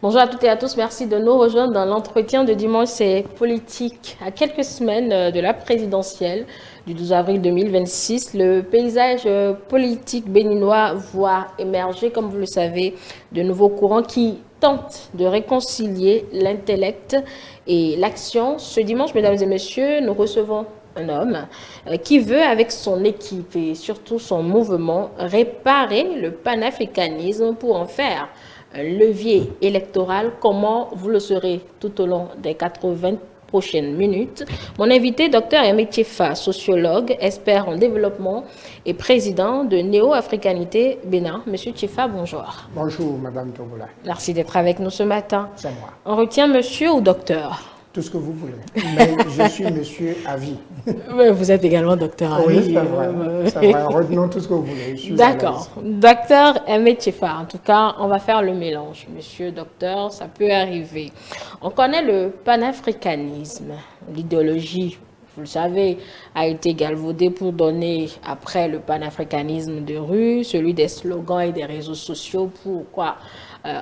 Bonjour à toutes et à tous, merci de nous rejoindre dans l'entretien de dimanche, c'est politique. À quelques semaines de la présidentielle du 12 avril 2026, le paysage politique béninois voit émerger, comme vous le savez, de nouveaux courants qui tentent de réconcilier l'intellect et l'action. Ce dimanche, mesdames et messieurs, nous recevons un homme qui veut, avec son équipe et surtout son mouvement, réparer le panafricanisme pour en faire un levier électoral. Comment vous le saurez tout au long des 80 prochaines minutes. Mon invité, Dr Aimé Tchefa, sociologue, expert en développement et président de Néo-Africanité Bénin. Monsieur Tchefa, bonjour. Bonjour, Madame Tobola. Merci d'être avec nous ce matin. C'est moi. On retient monsieur ou docteur? Tout ce que vous voulez. Mais je suis monsieur à vie. Mais vous êtes également docteur à vie. Oui, c'est vrai. C'est vrai. Retenons tout ce que vous voulez. D'accord. Docteur Aimé Tchefa, en tout cas, on va faire le mélange. Monsieur docteur, ça peut arriver. On connaît le panafricanisme. L'idéologie, vous le savez, a été galvaudée pour donner, après le panafricanisme de rue, celui des slogans et des réseaux sociaux. Pourquoi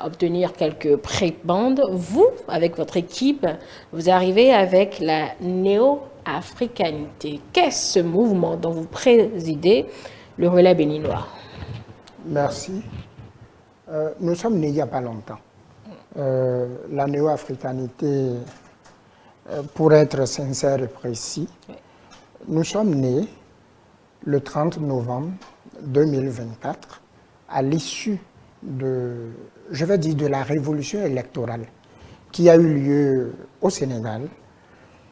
obtenir quelques prébendes? Vous, avec votre équipe, vous arrivez avec la néo-africanité. Qu'est-ce ce mouvement dont vous présidez le relais béninois? Merci. Nous sommes nés il n'y a pas longtemps. La néo-africanité, pour être sincère et précis, nous sommes nés le 30 novembre 2024 à l'issue de la révolution électorale qui a eu lieu au Sénégal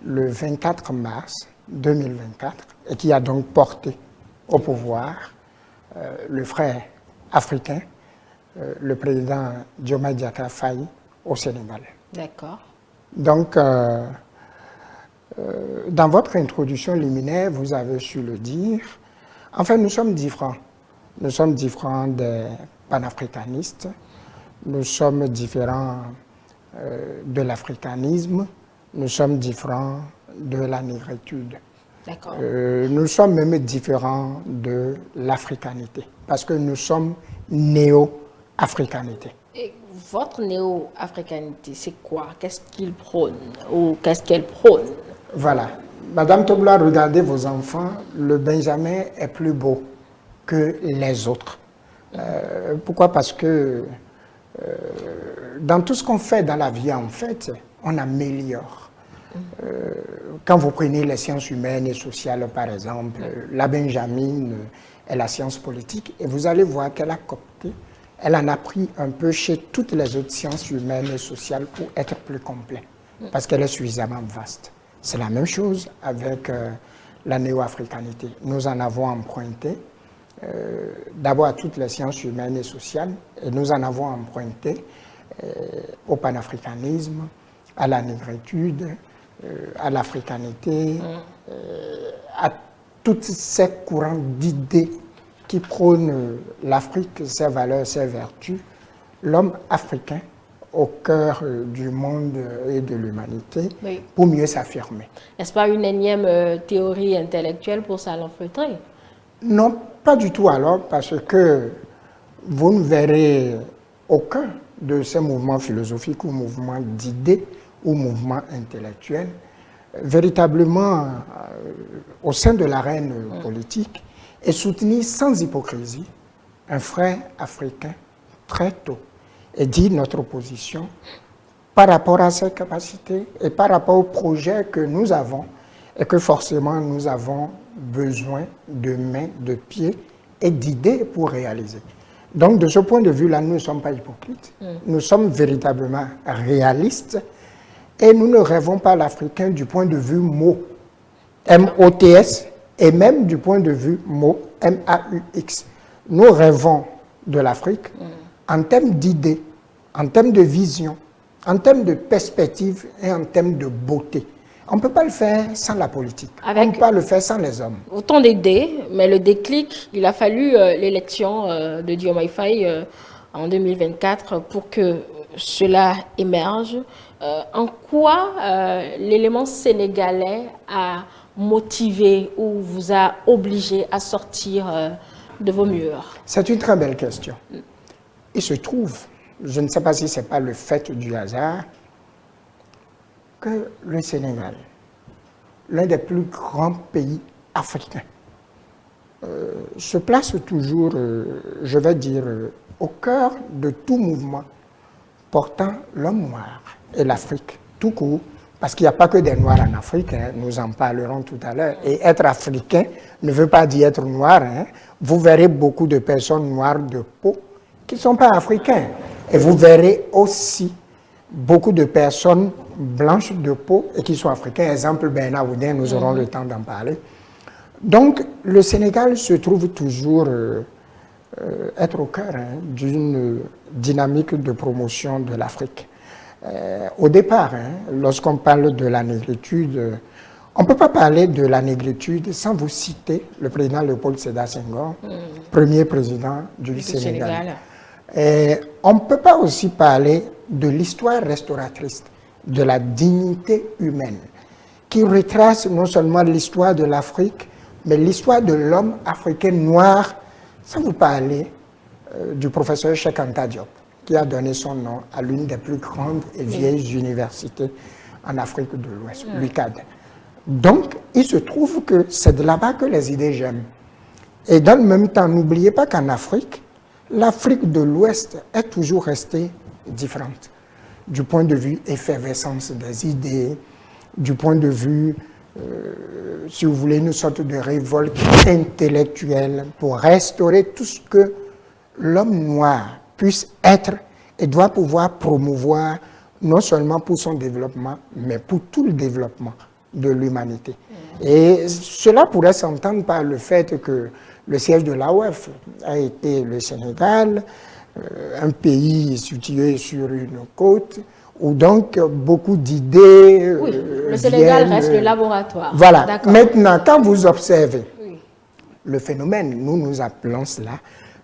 le 24 mars 2024 et qui a donc porté au pouvoir le frère africain, le président Diomaye Diakhar Faye au Sénégal. D'accord. Donc, dans votre introduction liminaire, vous avez su le dire. Enfin, nous sommes différents. Nous sommes différents des panafricanistes. Nous sommes différents de l'africanisme. Nous sommes différents de la négritude. D'accord. Nous sommes même différents de l'africanité, parce que nous sommes néo-africanité. Et votre néo-africanité, c'est quoi? Qu'est-ce qu'il prône ou qu'est-ce qu'elle prône? Voilà. Madame Tobla, regardez vos enfants, le Benjamin est plus beau que les autres. Pourquoi? Parce que dans tout ce qu'on fait dans la vie, en fait, on améliore. Quand vous prenez les sciences humaines et sociales, par exemple, la Benjamine est la science politique, et vous allez voir qu'elle a coopté, elle en a pris un peu chez toutes les autres sciences humaines et sociales pour être plus complet, parce qu'elle est suffisamment vaste. C'est la même chose avec la néo-africanité. Nous en avons emprunté d'abord à toutes les sciences humaines et sociales, et nous en avons emprunté au panafricanisme, à la négritude, à l'africanité, à tous ces courants d'idées qui prônent l'Afrique, ses valeurs, ses vertus, l'homme africain au cœur du monde et de l'humanité, oui, pour mieux s'affirmer. N'est-ce pas une énième théorie intellectuelle pour s'alenfeutrer? Non, pas du tout alors, parce que vous ne verrez aucun de ces mouvements philosophiques ou mouvements d'idées ou mouvements intellectuels véritablement au sein de l'arène politique et soutenir sans hypocrisie un frère africain très tôt et dire notre position par rapport à ses capacités et par rapport au projet que nous avons et que forcément nous avons besoin de mains, de pieds et d'idées pour réaliser. Donc de ce point de vue-là, nous ne sommes pas hypocrites, nous sommes véritablement réalistes et nous ne rêvons pas l'Africain du point de vue mot, M-O-T-S, et même du point de vue mot, M-A-U-X. Nous rêvons de l'Afrique en termes d'idées, en termes de vision, en termes de perspective et en termes de beauté. On ne peut pas le faire sans la politique. On ne peut pas le faire sans les hommes. Autant d'idées, mais le déclic, il a fallu l'élection de Diomaye Faye en 2024 pour que cela émerge. En quoi l'élément sénégalais a motivé ou vous a obligé à sortir de vos murs? C'est une très belle question. Il se trouve je ne sais pas si ce n'est pas le fait du hasard, que le Sénégal, l'un des plus grands pays africains, se place toujours, je vais dire, au cœur de tout mouvement portant l'homme noir et l'Afrique, tout court, parce qu'il n'y a pas que des Noirs en Afrique, hein, nous en parlerons tout à l'heure. Et être africain ne veut pas dire être noir. Hein. Vous verrez beaucoup de personnes noires de peau qui ne sont pas africains. Et vous verrez aussi beaucoup de personnes blanches de peau et qui sont africains. Exemple, Bernard Oudin, nous aurons le temps d'en parler. Donc, le Sénégal se trouve toujours être au cœur d'une dynamique de promotion de l'Afrique. Au départ, lorsqu'on parle de la négritude, on ne peut pas parler de la négritude sans vous citer le président Léopold Sédar Senghor, premier président du Sénégal. Et on ne peut pas aussi parler de l'histoire restauratrice, de la dignité humaine, qui retrace non seulement l'histoire de l'Afrique, mais l'histoire de l'homme africain noir, sans vous parler du professeur Cheikh Anta Diop, qui a donné son nom à l'une des plus grandes et vieilles universités en Afrique de l'Ouest, l'UCAD. Donc, il se trouve que c'est de là-bas que les idées germent. Et dans le même temps, n'oubliez pas qu'en Afrique, l'Afrique de l'Ouest est toujours restée différente. Du point de vue effervescence des idées, du point de vue, si vous voulez, une sorte de révolte intellectuelle pour restaurer tout ce que l'homme noir puisse être et doit pouvoir promouvoir, non seulement pour son développement, mais pour tout le développement de l'humanité. Et cela pourrait s'entendre par le fait que le siège de l'AOF a été le Sénégal, un pays situé sur une côte, où donc beaucoup d'idées oui, le Sénégal reste le laboratoire. Voilà. Maintenant, quand vous observez le phénomène, nous appelons cela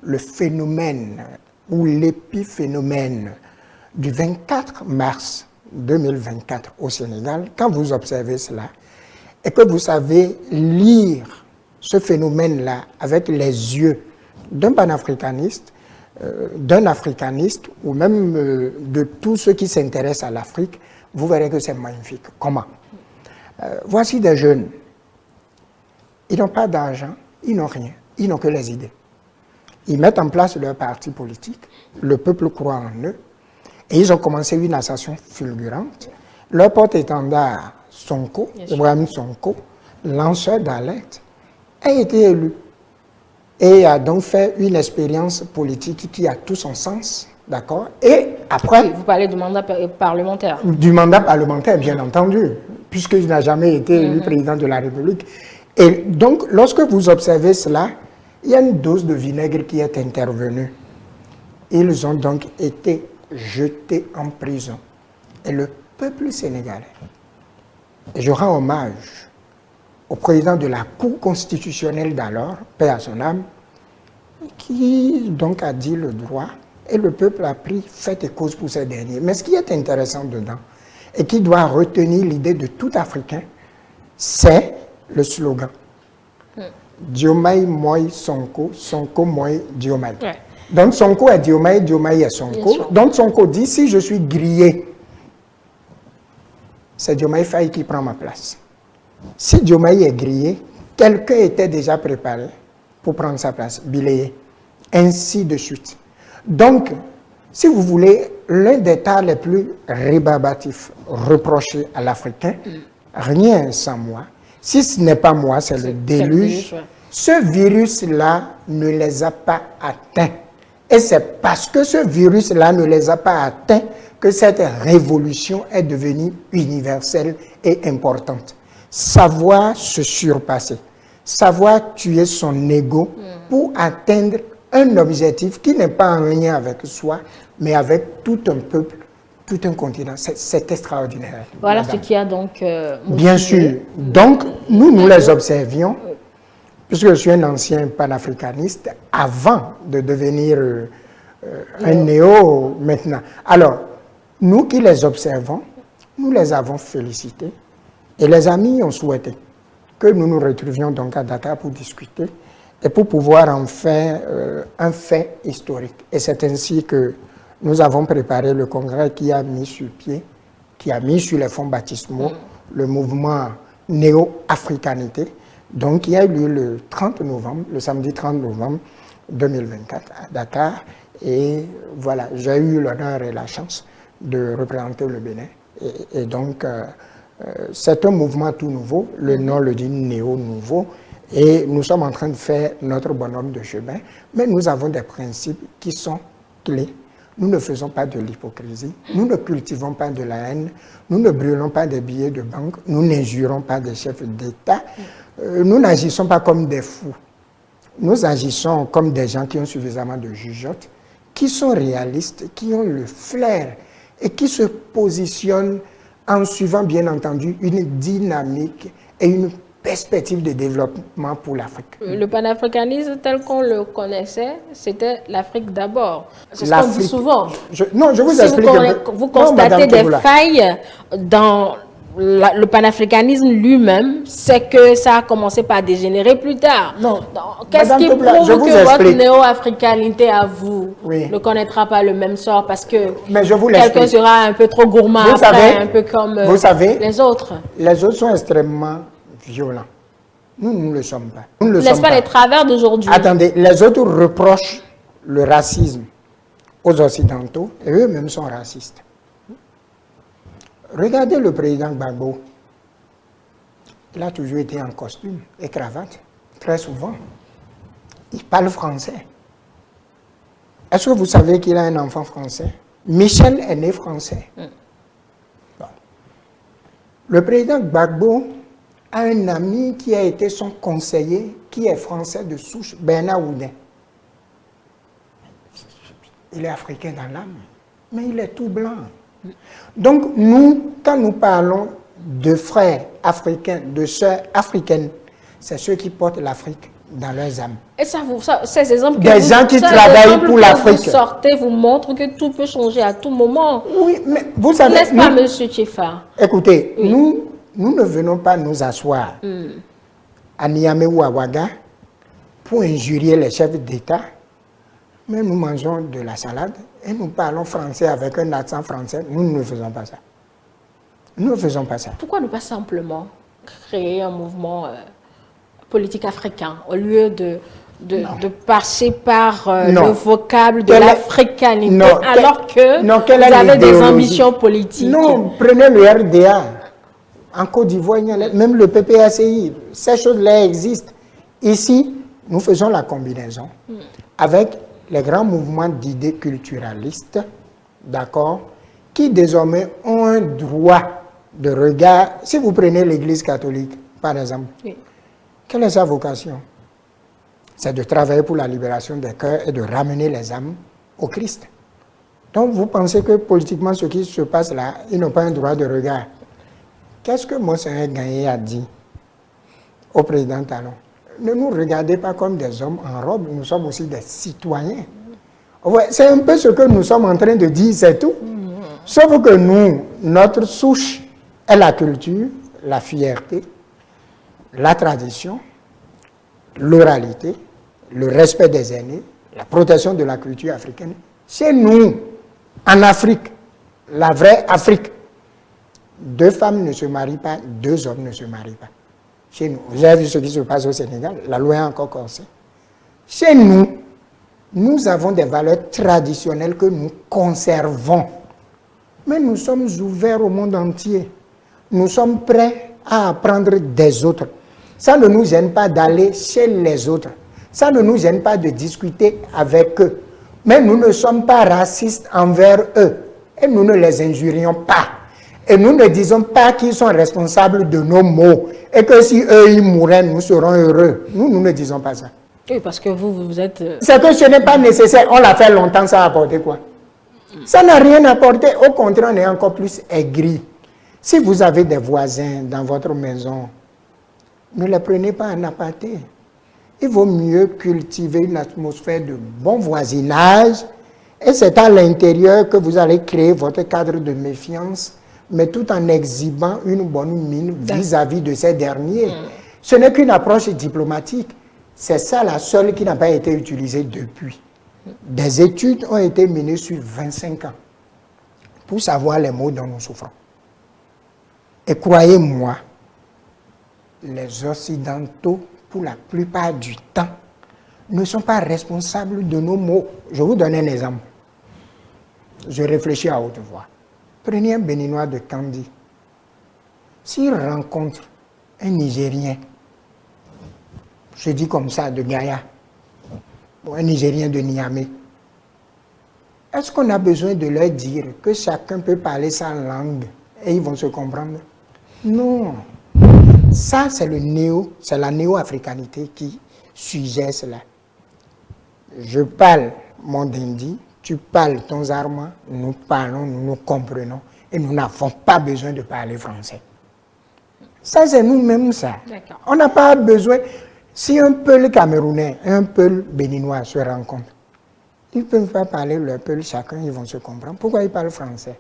le phénomène ou l'épiphénomène du 24 mars 2024 au Sénégal, quand vous observez cela, et que vous savez lire ce phénomène-là avec les yeux d'un panafricaniste, d'un africaniste ou même de tous ceux qui s'intéressent à l'Afrique, vous verrez que c'est magnifique. Comment? Voici des jeunes. Ils n'ont pas d'argent, ils n'ont rien, ils n'ont que les idées. Ils mettent en place leur parti politique, le peuple croit en eux, et ils ont commencé une ascension fulgurante. Leur porte-étendard, Sonko, Ibrahim Sonko, lanceur d'alerte, a été élu et a donc fait une expérience politique qui a tout son sens, d'accord? Et après... Vous parlez du mandat parlementaire. Du mandat parlementaire, bien entendu, puisqu'il n'a jamais été élu président de la République. Et donc, lorsque vous observez cela, il y a une dose de vinaigre qui est intervenue. Ils ont donc été jetés en prison. Et le peuple sénégalais, et je rends hommage au président de la Cour constitutionnelle d'alors, paix à son âme, qui donc a dit le droit, et le peuple a pris fait et cause pour ces derniers. Mais ce qui est intéressant dedans, et qui doit retenir l'idée de tout Africain, c'est le slogan. Diomaye moi Sonko, Sonko moi Diomaye. Ouais. Donc Sonko est Diomaye, Diomaye est Sonko. Donc Sonko dit, si je suis grillé, c'est Diomaye Faye qui prend ma place. Si Diomaye est grillé, quelqu'un était déjà préparé pour prendre sa place, Biléé, ainsi de suite. Donc, si vous voulez, l'un des tas les plus rébarbatifs reprochés à l'Africain, rien sans moi, si ce n'est pas moi, c'est le déluge, ce virus-là ne les a pas atteints. Et c'est parce que ce virus-là ne les a pas atteints que cette révolution est devenue universelle et importante. Savoir se surpasser, savoir tuer son ego pour atteindre un objectif qui n'est pas en lien avec soi, mais avec tout un peuple, tout un continent. C'est extraordinaire. Voilà madame. Ce qui a donc... Bien sûr. Donc, nous les observions, puisque je suis un ancien panafricaniste, avant de devenir un néo maintenant. Alors, nous qui les observons, nous les avons félicités. Et les amis ont souhaité que nous nous retrouvions donc à Dakar pour discuter et pour pouvoir en faire un fait historique. Et c'est ainsi que nous avons préparé le congrès qui a mis sur pied, qui a mis sur les fonds baptismaux le mouvement néo-africanité, donc qui a eu lieu le 30 novembre, le samedi 30 novembre 2024 à Dakar. Et voilà, j'ai eu l'honneur et la chance de représenter le Bénin. Et donc, c'est un mouvement tout nouveau, le nom le dit néo-nouveau, et nous sommes en train de faire notre bonhomme de chemin, mais nous avons des principes qui sont clés. Nous ne faisons pas de l'hypocrisie, nous ne cultivons pas de la haine, nous ne brûlons pas des billets de banque, nous n'injurons pas des chefs d'État, nous n'agissons pas comme des fous. Nous agissons comme des gens qui ont suffisamment de jugeote, qui sont réalistes, qui ont le flair et qui se positionnent en suivant bien entendu une dynamique et une perspective de développement pour l'Afrique. Le panafricanisme tel qu'on le connaissait, c'était l'Afrique d'abord. C'est ce qu'on dit souvent. Non, je vous si explique. Vous constatez des failles dans le panafricanisme lui-même, c'est que ça a commencé par dégénérer plus tard. Non. Qu'est-ce qui prouve que votre néo-africanité à vous ne connaîtra pas le même sort parce que quelqu'un sera un peu trop gourmand après, un peu comme les autres? Les autres sont extrêmement violents. Nous ne le sommes pas. N'est-ce pas les travers d'aujourd'hui? Attendez, les autres reprochent le racisme aux Occidentaux et eux-mêmes sont racistes. Regardez le président Gbagbo. Il a toujours été en costume et cravate, très souvent. Il parle français. Est-ce que vous savez qu'il a un enfant français? Michel est né français. Bon. Le président Gbagbo a un ami qui a été son conseiller, qui est français de souche, Bernard Oudin. Il est africain dans l'âme, mais il est tout blanc. Donc nous, quand nous parlons de frères africains, de sœurs africaines, c'est ceux qui portent l'Afrique dans leurs âmes. Et ces exemples des gens qui travaillent pour l'Afrique. Vous sortez, vous montrent que tout peut changer à tout moment. Oui, mais vous savez... N'est-ce pas, M. Tchefa? Écoutez, oui. nous ne venons pas nous asseoir à Niamey ou à Ouaga pour injurier les chefs d'État, mais nous mangeons de la salade et nous parlons français avec un accent français. Nous ne faisons pas ça. Nous ne faisons pas ça. Pourquoi ne pas simplement créer un mouvement politique africain au lieu de passer par le vocable de l'africanité alors que vous avez des ambitions politiques? Non, prenez le RDA. En Côte d'Ivoire, même le PPACI, ces choses-là existent. Ici, nous faisons la combinaison avec les grands mouvements d'idées culturalistes, d'accord, qui désormais ont un droit de regard. Si vous prenez l'Église catholique, par exemple, quelle est sa vocation? C'est de travailler pour la libération des cœurs et de ramener les âmes au Christ. Donc vous pensez que politiquement, ce qui se passe là, ils n'ont pas un droit de regard. Qu'est-ce que Monseigneur Gagné a dit au président Talon? Ne nous regardez pas comme des hommes en robe, nous sommes aussi des citoyens. C'est un peu ce que nous sommes en train de dire, c'est tout. Sauf que nous, notre souche est la culture, la fierté, la tradition, l'oralité, le respect des aînés, la protection de la culture africaine. Chez nous, en Afrique, la vraie Afrique, 2 femmes ne se marient pas, 2 hommes ne se marient pas. Chez nous, vous avez vu ce qui se passe au Sénégal, la loi est encore corsée. Chez nous, nous avons des valeurs traditionnelles que nous conservons. Mais nous sommes ouverts au monde entier. Nous sommes prêts à apprendre des autres. Ça ne nous gêne pas d'aller chez les autres. Ça ne nous gêne pas de discuter avec eux. Mais nous ne sommes pas racistes envers eux. Et nous ne les injurions pas. Et nous ne disons pas qu'ils sont responsables de nos maux. Et que si eux, ils mourraient, nous serons heureux. Nous ne disons pas ça. Oui, parce que vous êtes... C'est que ce n'est pas nécessaire. On l'a fait longtemps, ça a apporté quoi? Ça n'a rien apporté. Au contraire, on est encore plus aigri. Si vous avez des voisins dans votre maison, ne les prenez pas en aparté. Il vaut mieux cultiver une atmosphère de bon voisinage. Et c'est à l'intérieur que vous allez créer votre cadre de méfiance, mais tout en exhibant une bonne mine vis-à-vis de ces derniers. Ce n'est qu'une approche diplomatique. C'est ça la seule qui n'a pas été utilisée depuis. Des études ont été menées sur 25 ans pour savoir les maux dont nous souffrons. Et croyez-moi, les Occidentaux, pour la plupart du temps, ne sont pas responsables de nos maux. Je vous donne un exemple. Je réfléchis à haute voix. Prenez un Béninois de Kandi. S'il rencontre un Nigérien, je dis comme ça, de Gaïa, ou un Nigérien de Niamey, est-ce qu'on a besoin de leur dire que chacun peut parler sa langue et ils vont se comprendre? Non. Ça, c'est la néo-africanité qui suggère cela. Je parle mon dindi, tu parles ton zarma, nous parlons, nous nous comprenons et nous n'avons pas besoin de parler français. Ça, c'est nous-mêmes, ça. On n'a pas besoin. Si un peuple camerounais et un peuple béninois se rencontrent, ils ne peuvent pas parler leur peuple chacun, ils vont se comprendre. Pourquoi ils parlent français?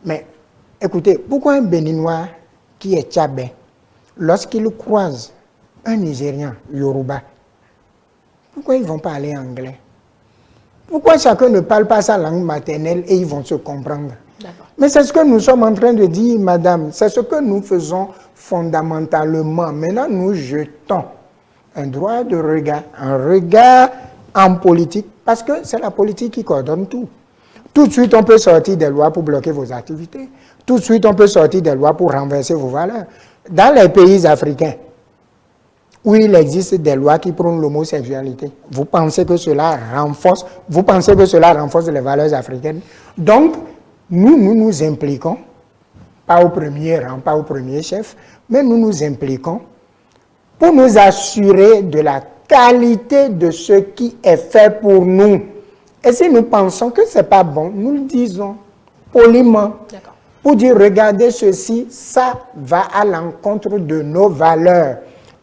Mais écoutez, pourquoi un Béninois qui est tchabé, lorsqu'il croise un Nigérien, Yoruba, pourquoi ils vont parler anglais? Pourquoi chacun ne parle pas sa langue maternelle et ils vont se comprendre? Mais c'est ce que nous sommes en train de dire, madame. C'est ce que nous faisons fondamentalement. Maintenant, nous jetons un droit de regard, un regard en politique, parce que c'est la politique qui coordonne tout. Tout de suite, on peut sortir des lois pour bloquer vos activités. Tout de suite, on peut sortir des lois pour renverser vos valeurs. Dans les pays africains, où il existe des lois qui prônent l'homosexualité, vous pensez que cela renforce les valeurs africaines? Donc, nous nous impliquons, pas au premier rang, pas au premier chef, mais nous nous impliquons pour nous assurer de la qualité de ce qui est fait pour nous. Et si nous pensons que ce n'est pas bon, nous le disons poliment. Pour dire, regardez ceci, ça va à l'encontre de nos valeurs.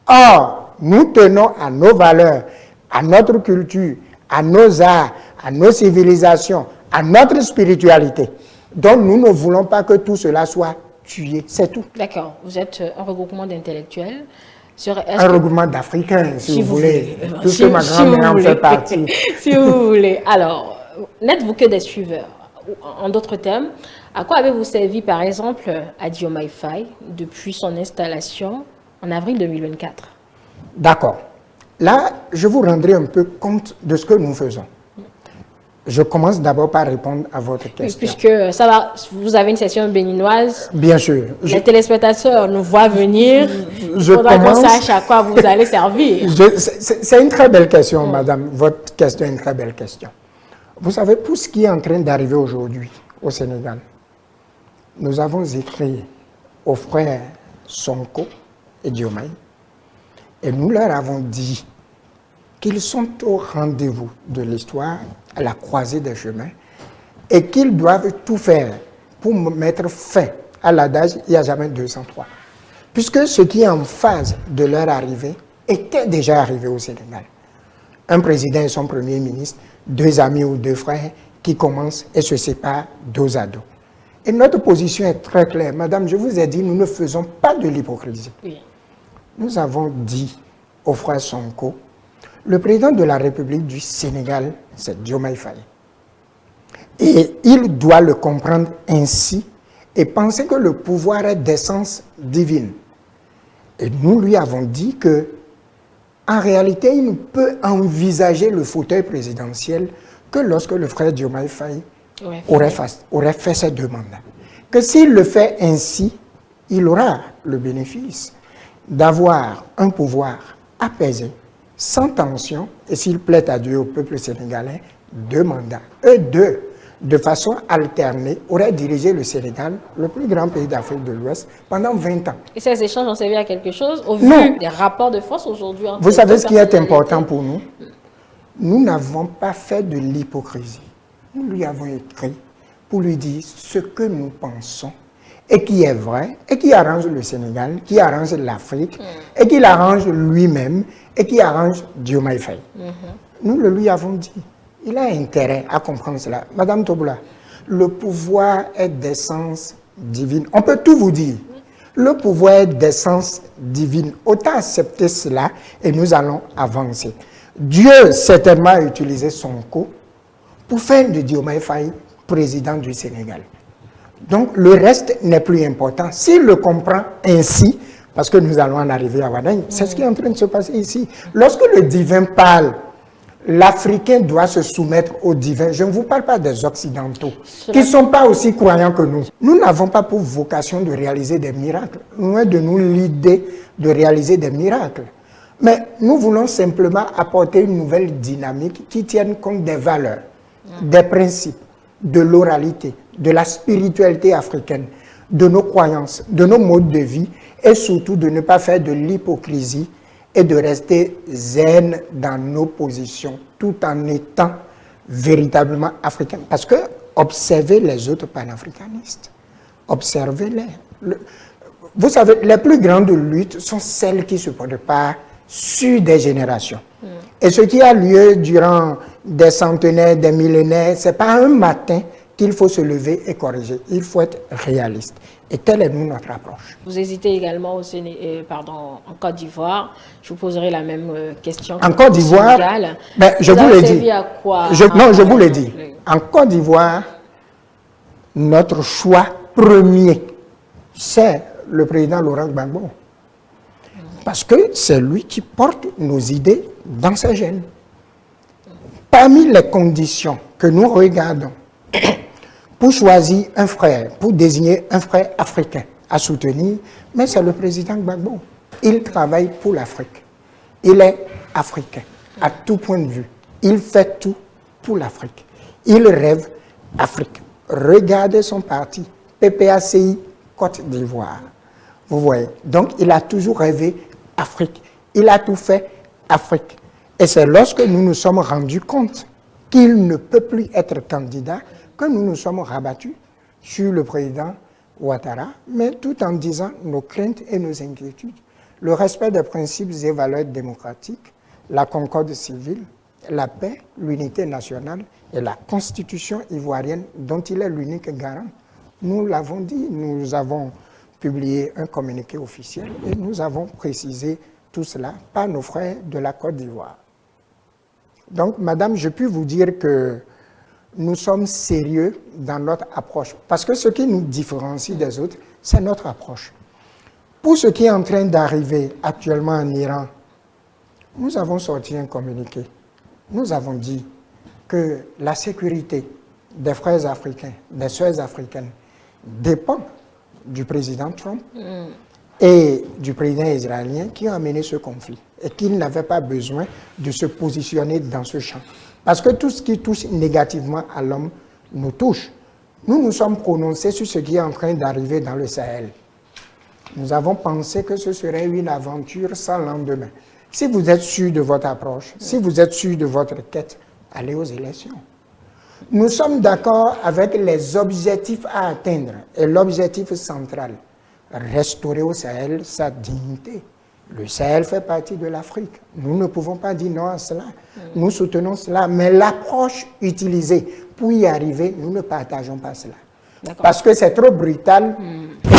Or, nous tenons à nos valeurs, à notre culture, à nos arts, à nos civilisations, à notre spiritualité. Donc, nous ne voulons pas que tout cela soit tué, c'est tout. D'accord. Vous êtes un regroupement d'intellectuels. Un regroupement d'Africains, si vous voulez. Puisque ma grand-mère en fait partie. Si vous voulez. Alors, n'êtes-vous que des suiveurs? En d'autres termes, à quoi avez-vous servi, par exemple, à Diomaye Faye depuis son installation en avril 2024? D'accord. Là, je vous rendrai un peu compte de ce que nous faisons. Je commence d'abord par répondre à votre question. Puisque ça va, vous avez une session béninoise. Bien sûr. Les téléspectateurs nous voient venir. Il faudra qu'on sache à quoi vous allez servir. C'est une très belle question, madame. Votre question est une très belle question. Vous savez, pour ce qui est en train d'arriver aujourd'hui au Sénégal, nous avons écrit aux frères Sonko et Diomaye et nous leur avons dit qu'ils sont au rendez-vous de l'histoire, à la croisée des chemins, et qu'ils doivent tout faire pour mettre fin à l'adage « il n'y a jamais 203 ». Puisque ce qui est en phase de leur arrivée était déjà arrivé au Sénégal. Un président et son premier ministre, deux amis ou deux frères qui commencent et se séparent dos à dos. Et notre position est très claire. Madame, je vous ai dit, nous ne faisons pas de l'hypocrisie. Oui. Nous avons dit aux frères Sonko, le président de la République du Sénégal, c'est Diomaye Faye. Et il doit le comprendre ainsi et penser que le pouvoir est d'essence divine. Et nous lui avons dit que, en réalité, il ne peut envisager le fauteuil présidentiel que lorsque le frère Diomaye Faye aurait fait ses demandes. Que s'il le fait ainsi, il aura le bénéfice d'avoir un pouvoir apaisé, sans tension, et s'il plaît à Dieu au peuple sénégalais, 2 mandats. Eux deux, de façon alternée, auraient dirigé le Sénégal, le plus grand pays d'Afrique de l'Ouest, pendant 20 ans. Et ces échanges ont servi à quelque chose au vu des rapports de force aujourd'hui? Vous savez ce qui est important pour nous? Nous n'avons pas fait de l'hypocrisie. Nous lui avons écrit pour lui dire ce que nous pensons et qui est vrai, et qui arrange le Sénégal, qui arrange l'Afrique, et qui l'arrange lui-même, et qui arrange Diomaye Faye. Nous le lui avons dit. Il a intérêt à comprendre cela. Madame Toboula, le pouvoir est d'essence divine. On peut tout vous dire. Le pouvoir est d'essence divine. Autant accepter cela et nous allons avancer. Dieu certainement a utilisé Sonko pour faire de Diomaye Faye président du Sénégal. Donc le reste n'est plus important. S'il le comprend ainsi, parce que nous allons en arriver à Wadagne, c'est ce qui est en train de se passer ici. Lorsque le divin parle, l'Africain doit se soumettre au divin. Je ne vous parle pas des Occidentaux, qui ne sont pas aussi croyants que nous. Nous n'avons pas pour vocation de réaliser des miracles. Loin de nous l'idée de réaliser des miracles. Mais nous voulons simplement apporter une nouvelle dynamique qui tienne compte des valeurs, des principes, de l'oralité, de la spiritualité africaine, de nos croyances, de nos modes de vie, et surtout de ne pas faire de l'hypocrisie et de rester zen dans nos positions, tout en étant véritablement africains. Parce que observez les autres panafricanistes, observez-les. Vous savez, les plus grandes luttes sont celles qui se préparent sur des générations. Et ce qui a lieu durant des centenaires, des millénaires, ce n'est pas un matin qu'il faut se lever et corriger. Il faut être réaliste. Et telle est notre approche. Vous hésitez également en Côte d'Ivoire. Je vous poserai la même question. En Côte d'Ivoire, ben, je vous l'ai dit. Je vous l'ai dit. En Côte d'Ivoire, notre choix premier, c'est le président Laurent Gbagbo. Parce que c'est lui qui porte nos idées dans sa gène. Parmi les conditions que nous regardons pour choisir un frère, pour désigner un frère africain à soutenir, mais c'est le président Gbagbo. Il travaille pour l'Afrique. Il est africain à tout point de vue. Il fait tout pour l'Afrique. Il rêve Afrique. Regardez son parti, PPACI Côte d'Ivoire. Vous voyez. Donc, il a toujours rêvé Afrique. Il a tout fait Afrique. Et c'est lorsque nous nous sommes rendus compte qu'il ne peut plus être candidat que nous nous sommes rabattus sur le président Ouattara, mais tout en disant nos craintes et nos inquiétudes. Le respect des principes et valeurs démocratiques, la concorde civile, la paix, l'unité nationale et la constitution ivoirienne dont il est l'unique garant. Nous l'avons dit, nous avons publié un communiqué officiel et nous avons précisé tout cela par nos frères de la Côte d'Ivoire. Donc, madame, je puis vous dire que nous sommes sérieux dans notre approche. Parce que ce qui nous différencie des autres, c'est notre approche. Pour ce qui est en train d'arriver actuellement en Iran, nous avons sorti un communiqué. Nous avons dit que la sécurité des frères africains, des sœurs africaines, dépend du président Trump et du président israélien qui ont amené ce conflit et qu'ils n'avaient pas besoin de se positionner dans ce champ. Parce que tout ce qui touche négativement à l'homme nous touche. Nous nous sommes prononcés sur ce qui est en train d'arriver dans le Sahel. Nous avons pensé que ce serait une aventure sans lendemain. Si vous êtes sûr de votre approche, si vous êtes sûr de votre quête, allez aux élections. Nous sommes d'accord avec les objectifs à atteindre et l'objectif central, restaurer au Sahel sa dignité. Le Sahel fait partie de l'Afrique. Nous ne pouvons pas dire non à cela. Nous soutenons cela, mais l'approche utilisée pour y arriver, nous ne partageons pas cela. Parce que c'est trop brutal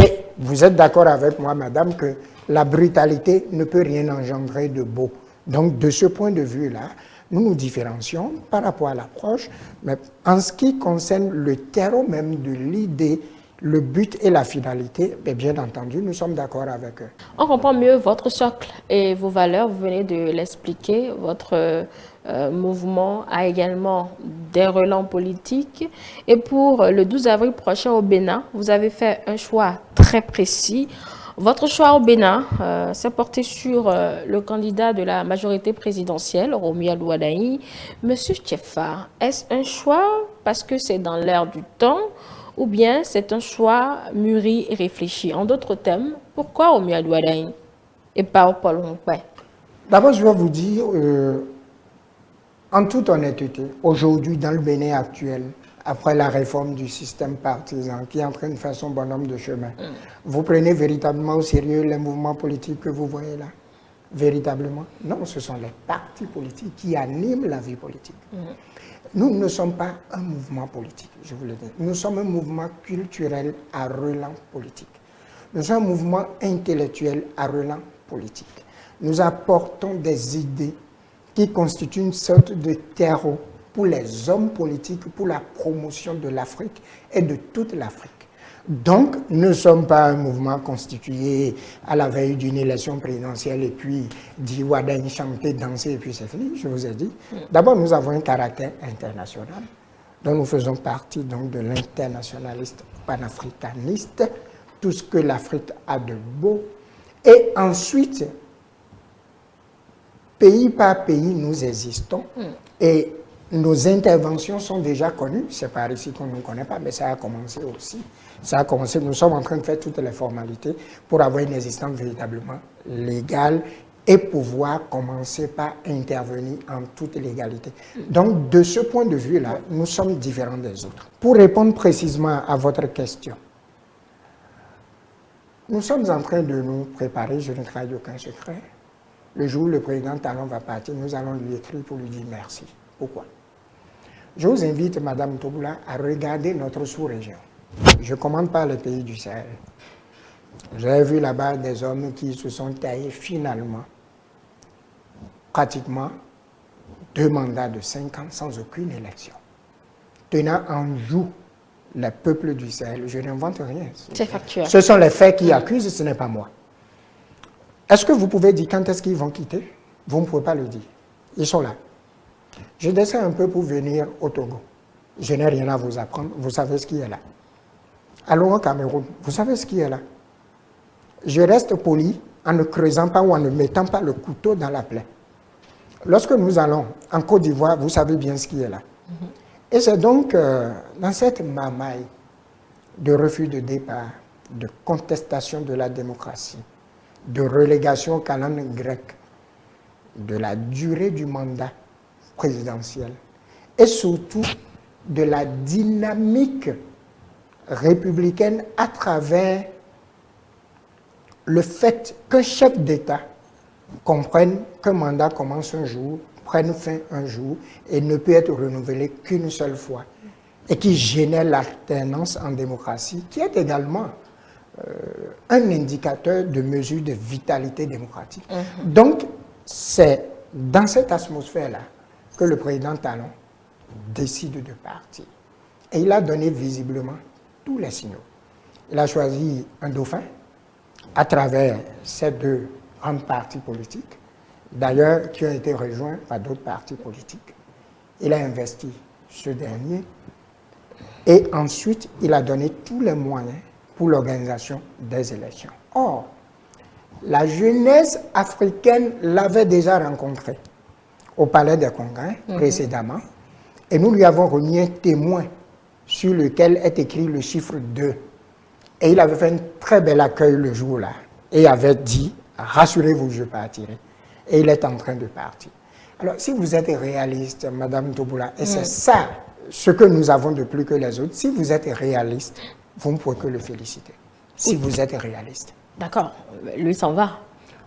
et vous êtes d'accord avec moi, madame, que la brutalité ne peut rien engendrer de beau. Donc, de ce point de vue-là, nous nous différencions par rapport à l'approche, mais en ce qui concerne le terreau même de l'idée, le but et la finalité, bien entendu, nous sommes d'accord avec eux. On comprend mieux votre socle et vos valeurs, vous venez de l'expliquer. Votre mouvement a également des relents politiques. Et pour le 12 avril prochain au Bénin, vous avez fait un choix très précis. Votre choix au Bénin s'est porté sur le candidat de la majorité présidentielle, Romuald Wadagne, M. Tchefa. Est-ce un choix parce que c'est dans l'air du temps ou bien c'est un choix mûri et réfléchi? En d'autres termes, pourquoi Romuald Wadagne et pas Paul Rompé? D'abord, je vais vous dire, en toute honnêteté, aujourd'hui, dans le Bénin actuel, après la réforme du système partisan qui est en train de faire son bonhomme de chemin, vous prenez véritablement au sérieux les mouvements politiques que vous voyez là? Véritablement? Non, ce sont les partis politiques qui animent la vie politique. Nous ne sommes pas un mouvement politique, je vous le dis. Nous sommes un mouvement culturel à relent politique. Nous sommes un mouvement intellectuel à relent politique. Nous apportons des idées qui constitue une sorte de terreau pour les hommes politiques, pour la promotion de l'Afrique et de toute l'Afrique. Donc, nous ne sommes pas un mouvement constitué à la veille d'une élection présidentielle et puis dit Wadain, chanter, danser et puis c'est fini, je vous ai dit. D'abord, nous avons un caractère international, dont nous faisons partie donc, de l'internationaliste panafricaniste, tout ce que l'Afrique a de beau. Et ensuite, pays par pays, nous existons et nos interventions sont déjà connues. C'est par ici qu'on ne connaît pas, mais ça a commencé aussi. Ça a commencé, nous sommes en train de faire toutes les formalités pour avoir une existence véritablement légale et pouvoir commencer par intervenir en toute légalité. Donc, de ce point de vue-là, nous sommes différents des autres. Pour répondre précisément à votre question, nous sommes en train de nous préparer, je ne trahis aucun secret. Le jour où le président Talon va partir, nous allons lui écrire pour lui dire merci. Pourquoi? Je vous invite, Madame Toboula, à regarder notre sous-région. Je ne commande pas les pays du Sahel. J'ai vu là-bas des hommes qui se sont taillés finalement, pratiquement 2 mandats de 5 ans sans aucune élection, tenant en joue les peuples du Sahel. Je n'invente rien. C'est factuel. Ce sont les faits qui accusent, ce n'est pas moi. Est-ce que vous pouvez dire quand est-ce qu'ils vont quitter? Vous ne pouvez pas le dire. Ils sont là. Je descends un peu pour venir au Togo. Je n'ai rien à vous apprendre. Vous savez ce qui est là. Allons au Cameroun. Vous savez ce qui est là. Je reste poli en ne creusant pas ou en ne mettant pas le couteau dans la plaie. Lorsque nous allons en Côte d'Ivoire, vous savez bien ce qui est là. Et c'est donc dans cette mamaille de refus de départ, de contestation de la démocratie, de relégation au calendrier grec, de la durée du mandat présidentiel et surtout de la dynamique républicaine à travers le fait qu'un chef d'État comprenne qu'un mandat commence un jour, prenne fin un jour et ne peut être renouvelé qu'une seule fois et qui génère l'alternance en démocratie, qui est également un indicateur de mesure de vitalité démocratique. Donc, c'est dans cette atmosphère-là que le président Talon décide de partir. Et il a donné visiblement tous les signaux. Il a choisi un dauphin à travers ces 2 grands partis politiques, d'ailleurs qui ont été rejoints par d'autres partis politiques. Il a investi ce dernier et ensuite il a donné tous les moyens pour l'organisation des élections. Or, la jeunesse africaine l'avait déjà rencontré au Palais des Congrès précédemment et nous lui avons remis un témoin sur lequel est écrit le chiffre 2. Et il avait fait un très bel accueil le jour-là et avait dit « Rassurez-vous, je partirai ». Et il est en train de partir. Alors, si vous êtes réaliste, Madame Toboula, et c'est ça ce que nous avons de plus que les autres, si vous êtes réaliste, vous ne pouvez que le féliciter. Si vous êtes réaliste. D'accord, lui s'en va.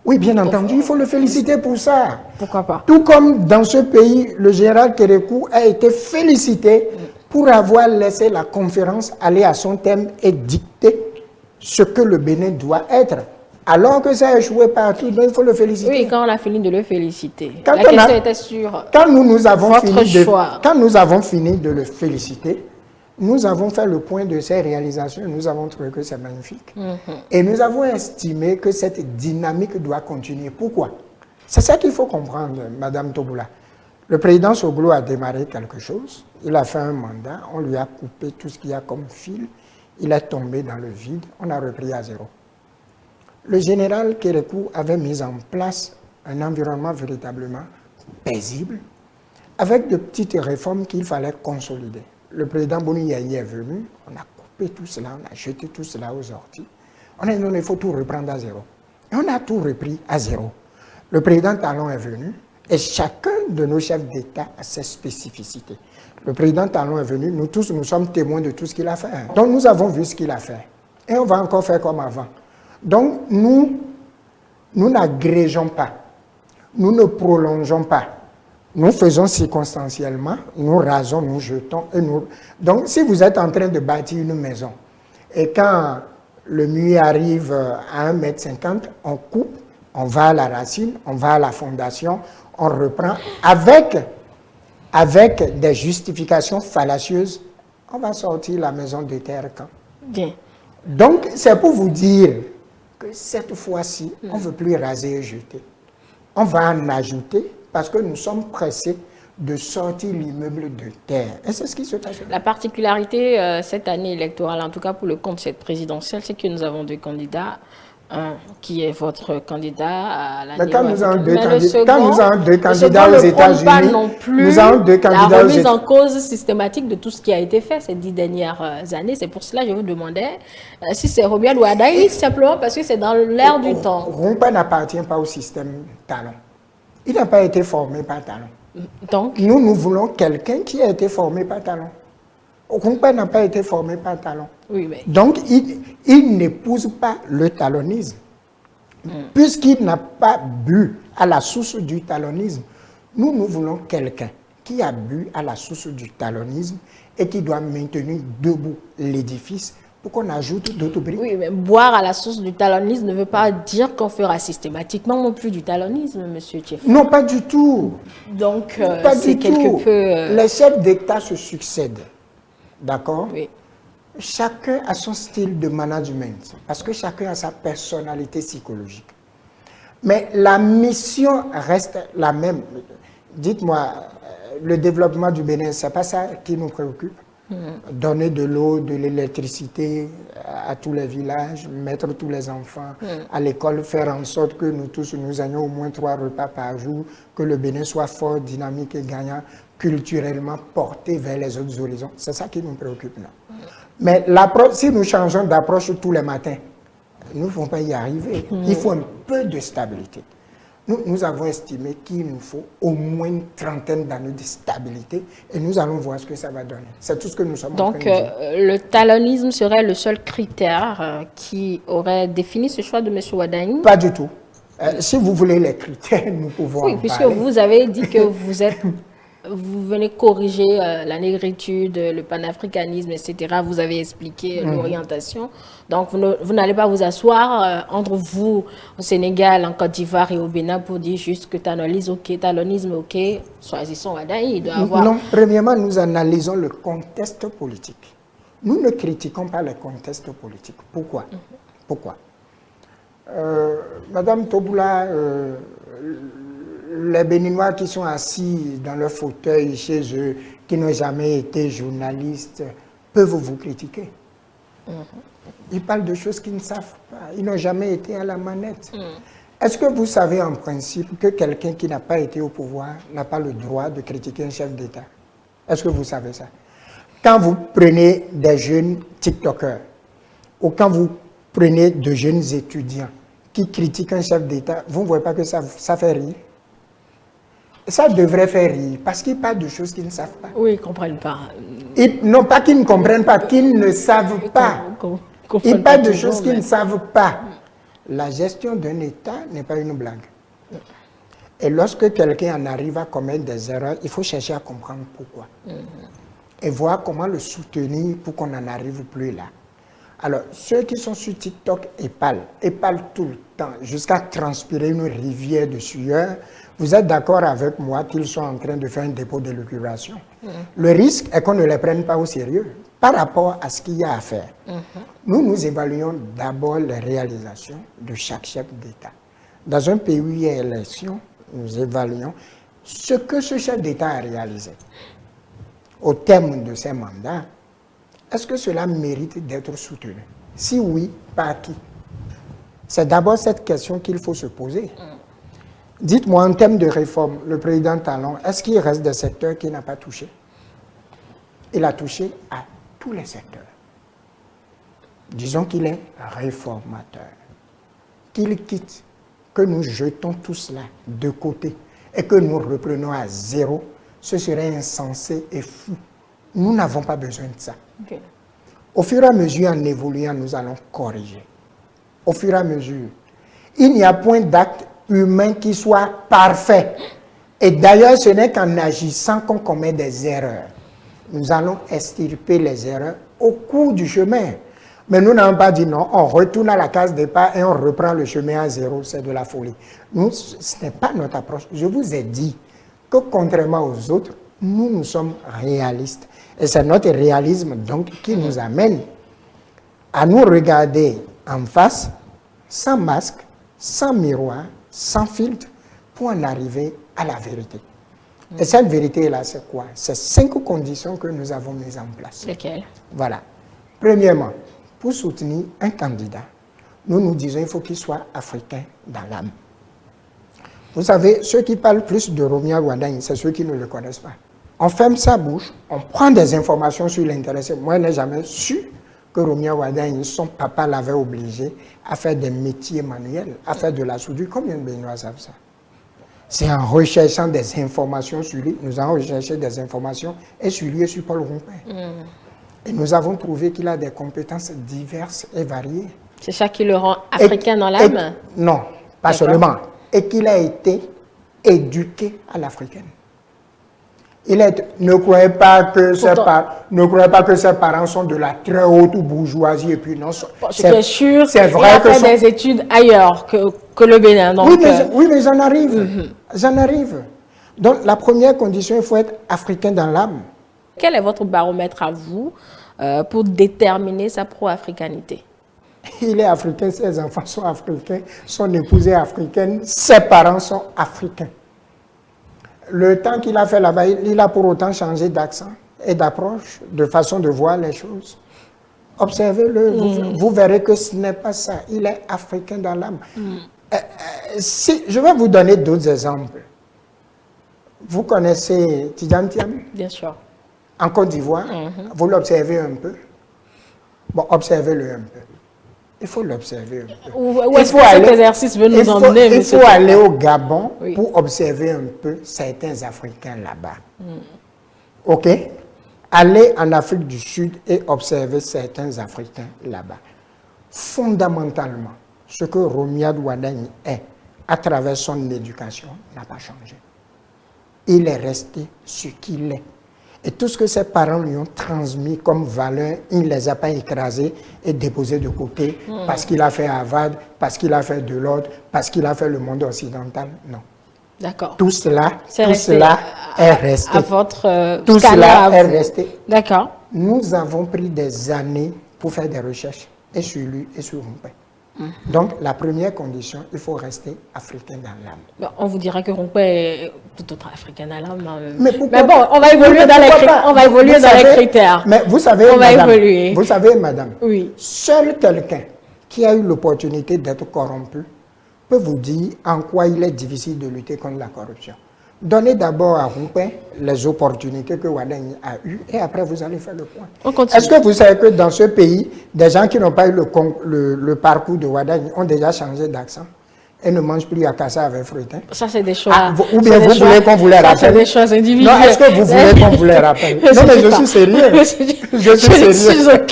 Oui, bien entendu, il faut le féliciter pour ça. Pourquoi pas? Tout comme dans ce pays, le général Kérékou a été félicité pour avoir laissé la conférence aller à son thème et dicter ce que le Bénin doit être. Alors que ça a échoué partout, donc il faut le féliciter. Oui, quand on a fini de le féliciter. La question était sur quand nous avons votre choix. Quand nous avons fini de le féliciter, nous avons fait le point de ses réalisations, nous avons trouvé que c'est magnifique. Et nous avons estimé que cette dynamique doit continuer. Pourquoi? C'est ça qu'il faut comprendre, Madame Toboula. Le président Soglo a démarré quelque chose, il a fait un mandat, on lui a coupé tout ce qu'il y a comme fil, il est tombé dans le vide, on a repris à zéro. Le général Kérékou avait mis en place un environnement véritablement paisible, avec de petites réformes qu'il fallait consolider. Le président Boni Yahi est venu, on a coupé tout cela, on a jeté tout cela aux orties. On a dit non, il faut tout reprendre à zéro. Et on a tout repris à zéro. Le président Talon est venu et chacun de nos chefs d'État a ses spécificités. Le président Talon est venu, nous tous, nous sommes témoins de tout ce qu'il a fait. Donc nous avons vu ce qu'il a fait. Et on va encore faire comme avant. Donc nous n'agrégeons pas, nous ne prolongeons pas. Nous faisons circonstanciellement, nous rasons, nous jetons. Et nous... Donc, si vous êtes en train de bâtir une maison, et quand le mur arrive à 1,50 m, on coupe On va à la racine, on va à la fondation, on reprend avec des justifications fallacieuses, on va sortir la maison de terre quand. Bien. Donc, c'est pour vous dire que cette fois-ci, on ne veut plus raser et jeter. On va en ajouter parce que nous sommes pressés de sortir l'immeuble de terre. Et c'est ce qui se passe. La particularité cette année électorale, en tout cas pour le compte de cette présidentielle, c'est que nous avons deux candidats. Un qui est votre candidat à la quand nous avons deux candidats aux États-Unis, nous avons deux candidats la remise en cause systématique de tout ce qui a été fait ces 10 dernières années. C'est pour cela que je vous demandais si c'est Romuald Wardani, simplement parce que c'est dans l'air du temps. Rompa n'appartient pas au système Talon. Il n'a pas été formé par Talon. Donc, nous voulons quelqu'un qui a été formé par Talon. Rompa n'a pas été formé par Talon. Oui, mais... Donc, il n'épouse pas le talonisme. Puisqu'il n'a pas bu à la source du talonisme, nous voulons quelqu'un qui a bu à la source du talonisme et qui doit maintenir debout l'édifice pour qu'on ajoute d'autres briques. Oui, mais boire à la source du talonisme ne veut pas dire qu'on fera systématiquement non plus du talonisme, monsieur Tchef. Non, pas du tout. Donc, c'est quelque peu... Les chefs d'État se succèdent. D'accord? Oui. Chacun a son style de management, parce que chacun a sa personnalité psychologique. Mais la mission reste la même. Dites-moi, le développement du Bénin, ce n'est pas ça qui nous préoccupe? Donner de l'eau, de l'électricité à tous les villages, mettre tous les enfants à l'école, faire en sorte que nous tous, nous ayons au moins 3 repas par jour, que le Bénin soit fort, dynamique et gagnant, culturellement porté vers les autres horizons. C'est ça qui nous préoccupe là. Mais si nous changeons d'approche tous les matins, nous ne pouvons pas y arriver. Il faut un peu de stabilité. Nous avons estimé qu'il nous faut au moins une trentaine d'années de stabilité et nous allons voir ce que ça va donner. C'est tout ce que nous sommes en train de dire. Donc, le talonisme serait le seul critère qui aurait défini ce choix de M. Wardani? Pas du tout. Si vous voulez les critères, nous pouvons en puisque parler. Vous avez dit que vous venez corriger la négritude, le panafricanisme, etc. Vous avez expliqué l'orientation. Donc, vous n'allez pas vous asseoir entre vous, au Sénégal, en Côte d'Ivoire et au Bénin, pour dire juste que talonisme, ok, choisissons Wardani. Il doit avoir... Non, premièrement, nous analysons le contexte politique. Nous ne critiquons pas le contexte politique. Pourquoi? Pourquoi? Madame Toboula, les Béninois qui sont assis dans leur fauteuil chez eux, qui n'ont jamais été journalistes, peuvent vous critiquer. Ils parlent de choses qu'ils ne savent pas. Ils n'ont jamais été à la manette. Est-ce que vous savez en principe que quelqu'un qui n'a pas été au pouvoir n'a pas le droit de critiquer un chef d'État? Est-ce que vous savez ça? Quand vous prenez des jeunes TikTokers, ou quand vous prenez de jeunes étudiants qui critiquent un chef d'État, vous ne voyez pas que ça fait rire? Ça devrait faire rire, parce qu'ils parlent de choses qu'ils ne savent pas. Oui, ils ne comprennent pas. Non, pas qu'ils ne comprennent pas, qu'ils ne savent pas. Ils parlent de choses qu'ils ne savent pas. La gestion d'un État n'est pas une blague. Et lorsque quelqu'un en arrive à commettre des erreurs, il faut chercher à comprendre pourquoi. Et voir comment le soutenir pour qu'on n'en arrive plus là. Alors, ceux qui sont sur TikTok épalent tout le temps, jusqu'à transpirer une rivière de sueur. Vous êtes d'accord avec moi qu'ils sont en train de faire un dépôt d'élucubration? Le risque est qu'on ne les prenne pas au sérieux par rapport à ce qu'il y a à faire. Nous évaluons d'abord les réalisations de chaque chef d'État. Dans un pays où il y a élection, nous évaluons ce que ce chef d'État a réalisé. Au terme de ses mandats, est-ce que cela mérite d'être soutenu? Si oui, par qui? C'est d'abord cette question qu'il faut se poser. Dites-moi, en termes de réforme, le président Talon, est-ce qu'il reste des secteurs qu'il n'a pas touchés? Il a touché à tous les secteurs. Disons qu'il est réformateur. Qu'il quitte, que nous jetons tout cela de côté et que nous reprenons à zéro, ce serait insensé et fou. Nous n'avons pas besoin de ça. Okay. Au fur et à mesure, en évoluant, nous allons corriger. Au fur et à mesure. Il n'y a point d'acte humain qui soit parfait. Et d'ailleurs, ce n'est qu'en agissant qu'on commet des erreurs. Nous allons extirper les erreurs au cours du chemin. Mais nous n'avons pas dit non, on retourne à la case départ et on reprend le chemin à zéro, c'est de la folie. Nous, ce n'est pas notre approche. Je vous ai dit que contrairement aux autres, nous sommes réalistes. Et c'est notre réalisme donc qui nous amène à nous regarder en face, sans masque, sans miroir, sans filtre, pour en arriver à la vérité. Et cette vérité-là, c'est quoi? C'est 5 conditions que nous avons mises en place. Lesquelles? Voilà. Premièrement, pour soutenir un candidat, nous disons qu'il faut qu'il soit africain dans l'âme. Vous savez, ceux qui parlent plus de Romia Wardani, c'est ceux qui ne le connaissent pas. On ferme sa bouche, on prend des informations sur l'intéressé. Moi, je n'ai jamais su que Romia Wardani, son papa l'avait obligé à faire des métiers manuels, à faire de la soudure. Combien de Béninois savent ça? C'est en recherchant des informations sur lui, nous avons recherché des informations et sur lui et sur Paul Rompin. Et nous avons trouvé qu'il a des compétences diverses et variées. C'est ça qui le rend africain dans l'âme? Non, pas seulement. Et qu'il a été éduqué à l'africaine. Ne croyez pas que ses parents sont de la très haute bourgeoisie et puis non. C'est sûr, c'est vrai qu'il a fait des études ailleurs que le Bénin. Donc, oui, mais j'en arrive. J'en arrive. Donc, la première condition, il faut être africain dans l'âme. Quel est votre baromètre à vous pour déterminer sa pro-africanité? Il est africain, ses enfants sont africains, son épouse est africaine, ses parents sont africains. Le temps qu'il a fait là-bas, il a pour autant changé d'accent et d'approche, de façon de voir les choses. Observez-le, vous verrez que ce n'est pas ça. Il est africain dans l'âme. Je vais vous donner d'autres exemples. Vous connaissez Tidjane Thiam? Bien sûr. En Côte d'Ivoire, vous l'observez un peu. Bon, observez-le un peu. Il faut l'observer un peu. Où est-ce que cet exercice veut nous emmener? Il faut aller au Gabon pour observer un peu certains Africains là-bas. OK? Allez en Afrique du Sud et observez certains Africains là-bas. Fondamentalement, ce que Romia Wardani est, à travers son éducation, n'a pas changé. Il est resté ce qu'il est. Et tout ce que ses parents lui ont transmis comme valeur, il ne les a pas écrasés et déposés de côté parce qu'il a fait Harvard, parce qu'il a fait de l'ordre, parce qu'il a fait le monde occidental. Non. D'accord. Tout cela est resté. À votre tout cela est resté. D'accord. Nous avons pris des années pour faire des recherches, et sur lui et sur Rompin. Donc, la première condition, il faut rester africain dans l'âme. On vous dira que Rompin est tout autre africain dans l'âme. Mais bon, on va évoluer dans les critères. Mais vous savez, madame, vous savez, madame, oui. Seul quelqu'un qui a eu l'opportunité d'être corrompu peut vous dire en quoi il est difficile de lutter contre la corruption. Donnez d'abord à Rompin les opportunités que Wardani a eues et après vous allez faire le point. Est-ce que vous savez que dans ce pays, des gens qui n'ont pas eu le parcours de Wardani ont déjà changé d'accent et ne mangent plus à Kassa avec Fruitin? Ça, c'est des choix. Ou bien vous voulez qu'on vous les rappelle? Ça, c'est des choses individuelles. Non, est-ce que vous voulez qu'on vous les rappelle? Non, mais je suis sérieux. Je suis sérieux.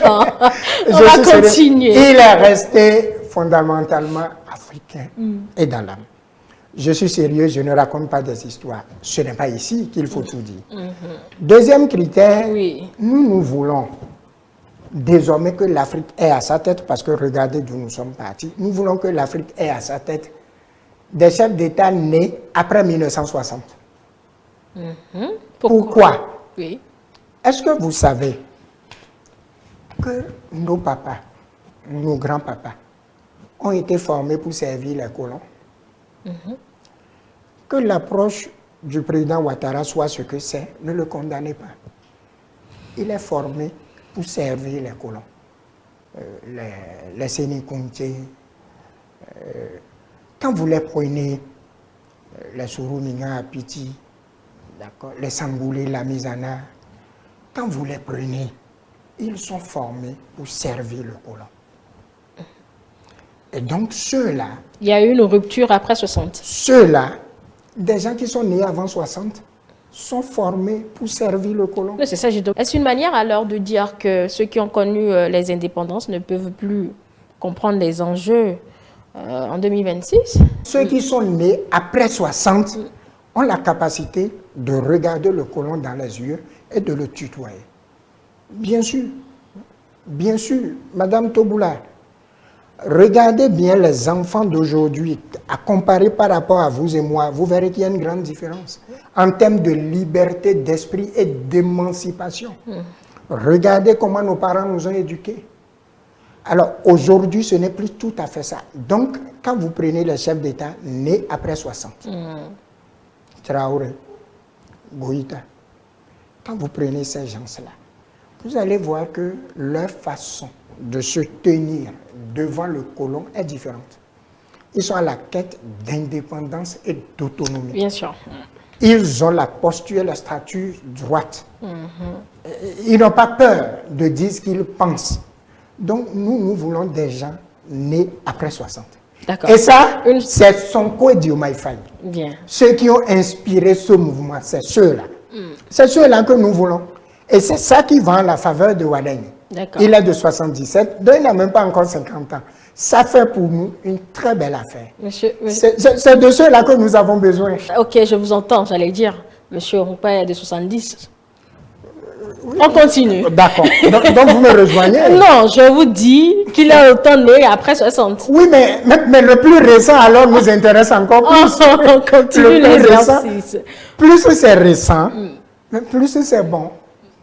On va continuer. Il est resté fondamentalement africain et dans l'âme. Je suis sérieux, je ne raconte pas des histoires. Ce n'est pas ici qu'il faut tout dire. Deuxième critère, nous voulons désormais que l'Afrique ait à sa tête, parce que regardez d'où nous sommes partis, nous voulons que l'Afrique ait à sa tête des chefs d'État nés après 1960. Pourquoi? Est-ce que vous savez que nos papas, nos grands-papas, ont été formés pour servir les colons? Que l'approche du président Ouattara soit ce que c'est, ne le condamnez pas. Il est formé pour servir les colons. Les Sénécountiers, quand vous les prenez, les Sourouninga à Piti, les Sangoulés, la Mizana, quand vous les prenez, ils sont formés pour servir le colon. Et donc ceux-là... Il y a eu une rupture après 60. Ceux-là, des gens qui sont nés avant 60, sont formés pour servir le colon. C'est ça, est-ce une manière alors de dire que ceux qui ont connu les indépendances ne peuvent plus comprendre les enjeux en 2026? Ceux qui sont nés après 60 ont la capacité de regarder le colon dans les yeux et de le tutoyer. Bien sûr. Bien sûr, Madame Toboula, regardez bien les enfants d'aujourd'hui, à comparer par rapport à vous et moi, vous verrez qu'il y a une grande différence en termes de liberté d'esprit et d'émancipation. Regardez comment nos parents nous ont éduqués. Alors, aujourd'hui, ce n'est plus tout à fait ça. Donc, quand vous prenez les chefs d'État nés après 60, Traoré, Goïta, quand vous prenez ces gens-là, vous allez voir que leur façon de se tenir devant le colon est différente. Ils sont à la quête d'indépendance et d'autonomie. Bien sûr. Ils ont la posture et la stature droite. Ils n'ont pas peur de dire ce qu'ils pensent. Donc, nous voulons des gens nés après 60. D'accord. Et ça, c'est Sonko et Diomaye Faye. Bien. Ceux qui ont inspiré ce mouvement, c'est ceux-là. C'est ceux-là que nous voulons. Et c'est ça qui va en la faveur de Wadène. Il est de 77, donc il n'a même pas encore 50 ans. Ça fait pour nous une très belle affaire. C'est de ceux-là que nous avons besoin. Ok, je vous entends, j'allais dire. Monsieur Roupa est de 70. On continue. D'accord. Donc vous me rejoignez? Non, je vous dis qu'il est autant né après 60. Oui, mais le plus récent alors nous intéresse encore plus. On continue l'exercice. Plus c'est récent, plus c'est bon,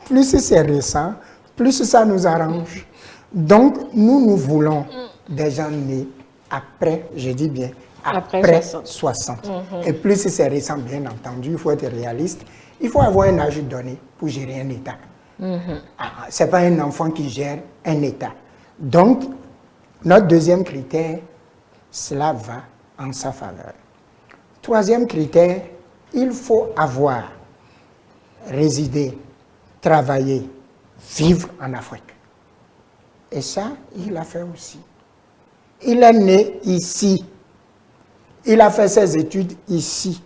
plus c'est récent, plus ça nous arrange. Donc nous voulons des gens nés après, je dis bien, après 60. Et plus c'est récent, bien entendu, il faut être réaliste. Il faut avoir un âge donné pour gérer un État. Ce n'est pas un enfant qui gère un État. Donc, notre deuxième critère, cela va en sa faveur. Troisième critère, il faut avoir résidé, travaillé, vivre en Afrique. Et ça, il l'a fait aussi. Il est né ici. Il a fait ses études ici.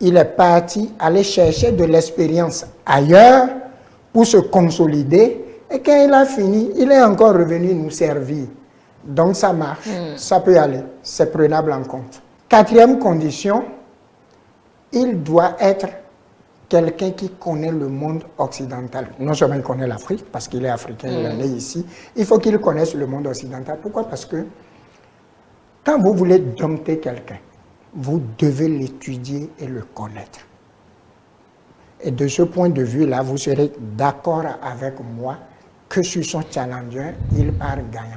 Il est parti aller chercher de l'expérience ailleurs pour se consolider. Et quand il a fini, il est encore revenu nous servir. Donc ça marche, ça peut aller, c'est prenable en compte. Quatrième condition, il doit être quelqu'un qui connaît le monde occidental. Non seulement il connaît l'Afrique, parce qu'il est africain, il est né ici, il faut qu'il connaisse le monde occidental. Pourquoi? Parce que quand vous voulez dompter quelqu'un, vous devez l'étudier et le connaître. Et de ce point de vue-là, vous serez d'accord avec moi que sur son challenger, il part gagnant.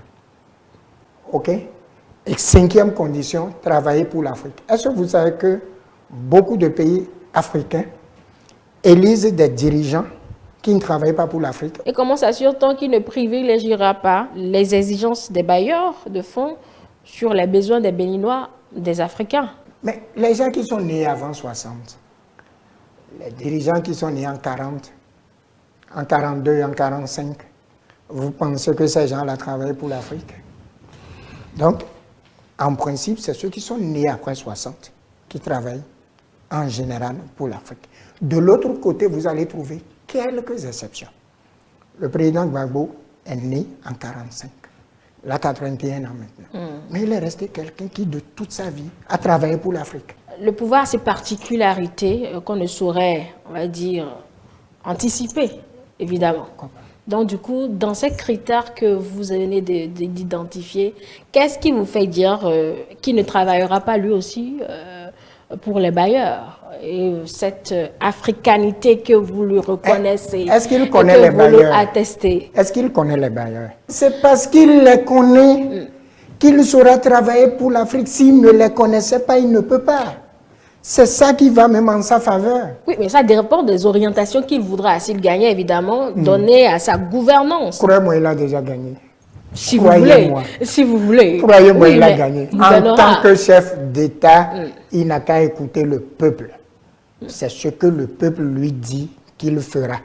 OK? Et cinquième condition, travailler pour l'Afrique. Est-ce que vous savez que beaucoup de pays africains élisent des dirigeants qui ne travaillent pas pour l'Afrique? Et comment s'assure-t-on qu'il ne privilégiera pas les exigences des bailleurs de fonds sur les besoins des Béninois, des Africains? Mais les gens qui sont nés avant 60, les dirigeants qui sont nés en 40, en 42, en 45, vous pensez que ces gens-là travaillent pour l'Afrique? Donc, en principe, c'est ceux qui sont nés après 60 qui travaillent en général pour l'Afrique. De l'autre côté, vous allez trouver quelques exceptions. Le président Gbagbo est né en 45. Il a 81 ans maintenant. Mais il est resté quelqu'un qui, de toute sa vie, a travaillé pour l'Afrique. Le pouvoir a ses particularités qu'on ne saurait, on va dire, anticiper, évidemment. Donc, du coup, dans ces critères que vous venez d'identifier, qu'est-ce qui vous fait dire qu'il ne travaillera pas lui aussi pour les bailleurs? Et cette africanité que vous lui reconnaissez, est-ce qu'il connaît les bailleurs? Est-ce qu'il connaît les bailleurs? C'est parce qu'il les connaît qu'il saura travailler pour l'Afrique. S'il ne les connaissait pas, il ne peut pas. C'est ça qui va même en sa faveur. Oui, mais ça dépend des orientations qu'il voudra, s'il gagnait évidemment, donner à sa gouvernance. Croyez-moi, il a déjà gagné. Si vous voulez. Si vous voulez. Croyez-moi, il a gagné. En tant que chef d'État, il n'a qu'à écouter le peuple. C'est ce que le peuple lui dit qu'il fera.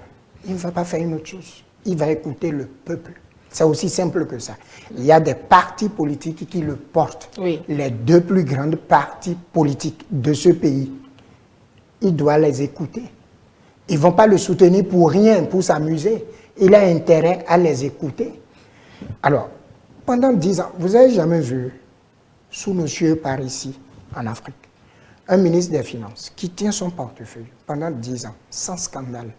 Il ne va pas faire une autre chose. Il va écouter le peuple. C'est aussi simple que ça. Il y a des partis politiques qui le portent. Oui. Les deux plus grandes partis politiques de ce pays. Il doit les écouter. Ils ne vont pas le soutenir pour rien, pour s'amuser. Il a intérêt à les écouter. Alors, pendant 10 ans, vous n'avez jamais vu, sous nos cieux par ici, en Afrique, un ministre des Finances qui tient son portefeuille pendant 10 ans, sans scandale,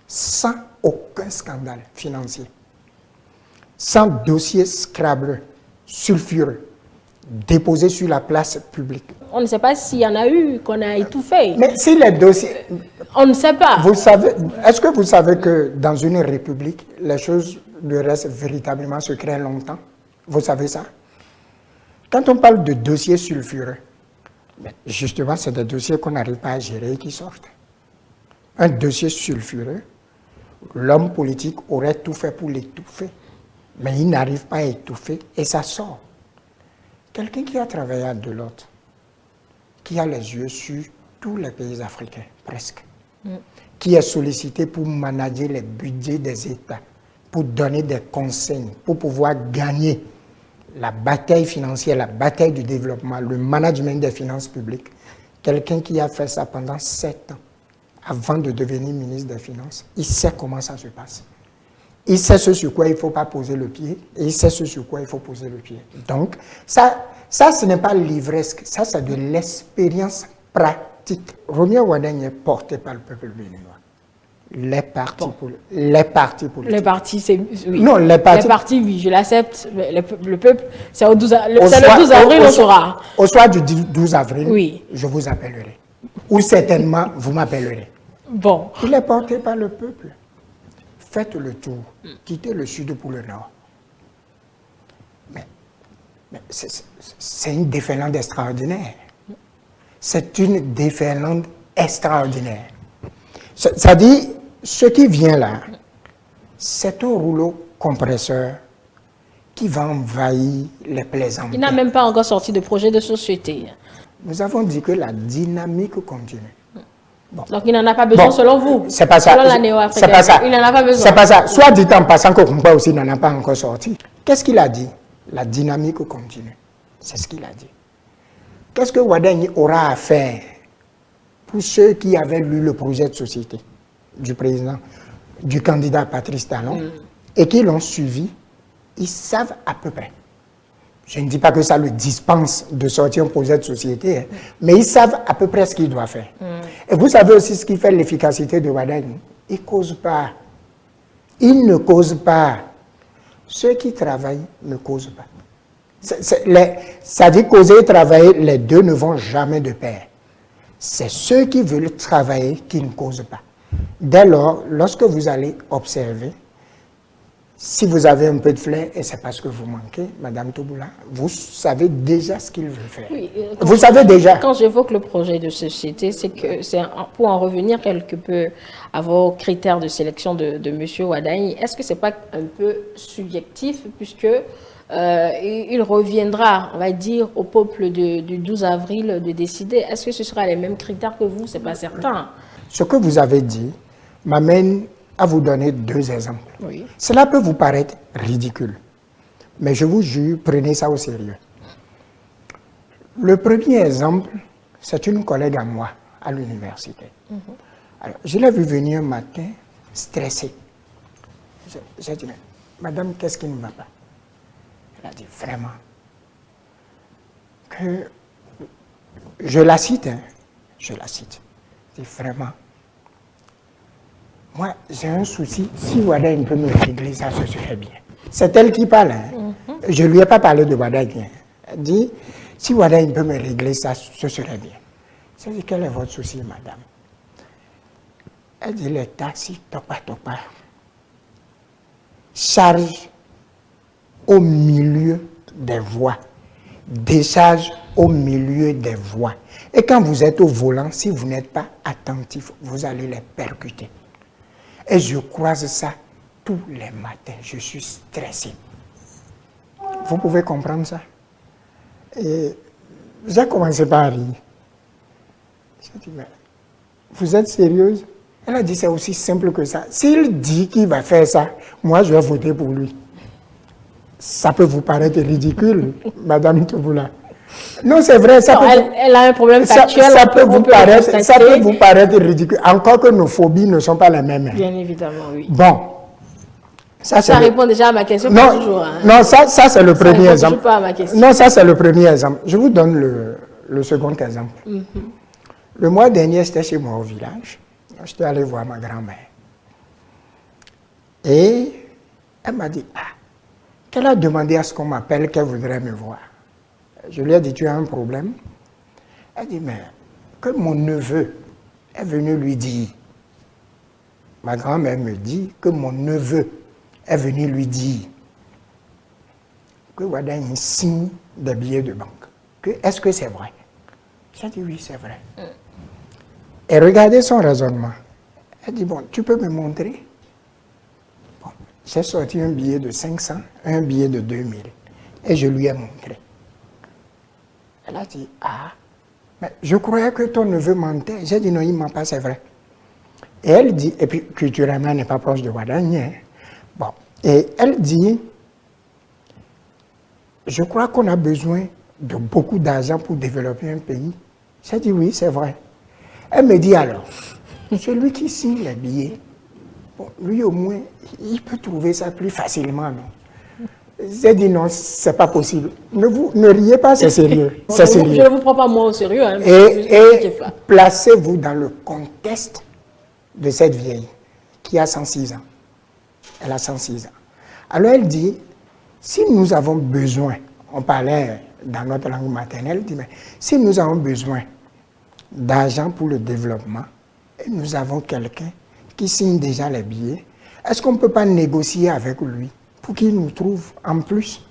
sans aucun scandale financier. sans dossier Scrabble sulfureux déposé sur la place publique. On ne sait pas s'il y en a eu, qu'on a étouffé. Mais si les dossiers... On ne sait pas. Vous savez, est-ce que vous savez que dans une république, les choses ne restent véritablement secrètes longtemps? Vous savez ça? Quand on parle de dossiers sulfureux, justement, c'est des dossiers qu'on n'arrive pas à gérer et qui sortent. Un dossier sulfureux, l'homme politique aurait tout fait pour l'étouffer, mais il n'arrive pas à étouffer et ça sort. Quelqu'un qui a travaillé à Deloitte, qui a les yeux sur tous les pays africains, presque, qui est sollicité pour manager les budgets des États, pour donner des conseils, pour pouvoir gagner la bataille financière, la bataille du développement, le management des finances publiques. Quelqu'un qui a fait ça pendant 7 ans, avant de devenir ministre des Finances, il sait comment ça se passe. Il sait ce sur quoi il ne faut pas poser le pied et il sait ce sur quoi il faut poser le pied. Donc, ça ce n'est pas livresque, ça, c'est de l'expérience pratique. Romier Wardini est porté par le peuple béninois. Les partis politiques. Les partis, c'est... Oui. Non, les partis, oui, je l'accepte. Le peuple, c'est le 12 avril, on saura. Au soir du 12 avril, oui. Je vous appellerai. Ou certainement, vous m'appellerez. Bon. Il est porté par le peuple. Faites le tour, quittez le sud pour le nord. Mais c'est une déferlante extraordinaire. C'est une déferlante extraordinaire. Ça dit, ce qui vient là, c'est un rouleau compresseur qui va envahir les plaisanteries. Il n'a même pas encore sorti de projet de société. Nous avons dit que la dynamique continue. Bon. Donc il n'en a pas besoin selon vous. C'est pas ça. Selon la néo-africaine. C'est pas ça. Il n'en a pas besoin. C'est pas ça. Soit dit en passant que Kumba aussi n'en a pas encore sorti. Qu'est-ce qu'il a dit? La dynamique continue. C'est ce qu'il a dit. Qu'est-ce que Wardini aura à faire pour ceux qui avaient lu le projet de société du président, du candidat Patrice Talon, et qui l'ont suivi? Ils savent à peu près. Je ne dis pas que ça le dispense de sortir un projet de société, hein, mais ils savent à peu près ce qu'ils doivent faire. Et vous savez aussi ce qui fait l'efficacité de Wardini? Il ne cause pas. Il ne cause pas. Ceux qui travaillent ne causent pas. Ça dit causer et travailler, les deux ne vont jamais de pair. C'est ceux qui veulent travailler qui ne causent pas. Dès lors, lorsque vous allez observer, si vous avez un peu de flair, et c'est parce que vous manquez, Madame Toboula, vous savez déjà ce qu'il veut faire. Oui, vous savez déjà. Quand j'évoque le projet de société, c'est que c'est pour en revenir quelque peu à vos critères de sélection de M. Wardini. Est-ce que ce n'est pas un peu subjectif, puisque il reviendra, on va dire, au peuple du 12 avril de décider? Est-ce que ce sera les mêmes critères que vous? Ce n'est pas certain. Ce que vous avez dit m'amène à vous donner 2 exemples. Oui. Cela peut vous paraître ridicule, mais je vous jure, prenez ça au sérieux. Le premier exemple, c'est une collègue à moi à l'université. Alors, je l'ai vue venir un matin stressée. J'ai dit, Madame, qu'est-ce qui ne va pas? Elle a dit, vraiment, que, je la cite, hein, je la cite, je dis, vraiment, moi, j'ai un souci, si Wardini peut me régler ça, ce serait bien. C'est elle qui parle, hein. Je ne lui ai pas parlé de Wardini. Elle dit, si Wardini peut me régler ça, ce serait bien. J'ai dit, quel est votre souci, madame? Elle dit, les taxis, topa, charge au milieu des voies, décharge au milieu des voies. Et quand vous êtes au volant, si vous n'êtes pas attentif, vous allez les percuter. Et je croise ça tous les matins. Je suis stressé. Vous pouvez comprendre ça? Et j'ai commencé par rire. J'ai dit, mais vous êtes sérieuse? Elle a dit, c'est aussi simple que ça. S'il dit qu'il va faire ça, moi, je vais voter pour lui. Ça peut vous paraître ridicule, Madame Toboula. Non, c'est vrai. Ça peut elle a un problème factuel. Ça peut vous paraître ridicule. Encore que nos phobies ne sont pas les mêmes. Bien évidemment, oui. Bon. Ça répond déjà à ma question. Non, toujours, hein. Non, ça c'est le premier exemple. Pas à ma question. Non, ça c'est le premier exemple. Je vous donne le second exemple. Le mois dernier, j'étais chez moi au village. J'étais allé voir ma grand-mère. Et elle m'a dit, qu'elle a demandé à ce qu'on m'appelle, qu'elle voudrait me voir. Je lui ai dit, tu as un problème? Elle dit, mais que mon neveu est venu lui dire. Ma grand-mère me dit que mon neveu est venu lui dire que Wadagne signe des billets de banque. Est-ce que c'est vrai? J'ai dit, oui, c'est vrai. Et regardez son raisonnement. Elle dit, bon, tu peux me montrer? Bon, j'ai sorti un billet de 500, un billet de 2000. Et je lui ai montré. Elle a dit, ah, mais je croyais que ton neveu mentait. J'ai dit, non, il ne ment pas, c'est vrai. Et elle dit, et puis culturellement, elle n'est pas proche de Wadagne. Hein. Bon, et elle dit, je crois qu'on a besoin de beaucoup d'argent pour développer un pays. J'ai dit, oui, c'est vrai. Elle me dit alors, celui qui signe les billets, bon, lui au moins, il peut trouver ça plus facilement, non? J'ai dit non, c'est pas possible. Ne riez pas, c'est sérieux. C'est sérieux. Je ne vous prends pas moi au sérieux. Hein, et placez-vous dans le contexte de cette vieille qui a 106 ans. Elle a 106 ans. Alors elle dit, si nous avons besoin, on parlait dans notre langue maternelle, elle dit, mais si nous avons besoin d'argent pour le développement, et nous avons quelqu'un qui signe déjà les billets, est-ce qu'on ne peut pas négocier avec lui pour qu'il nous trouve en plus?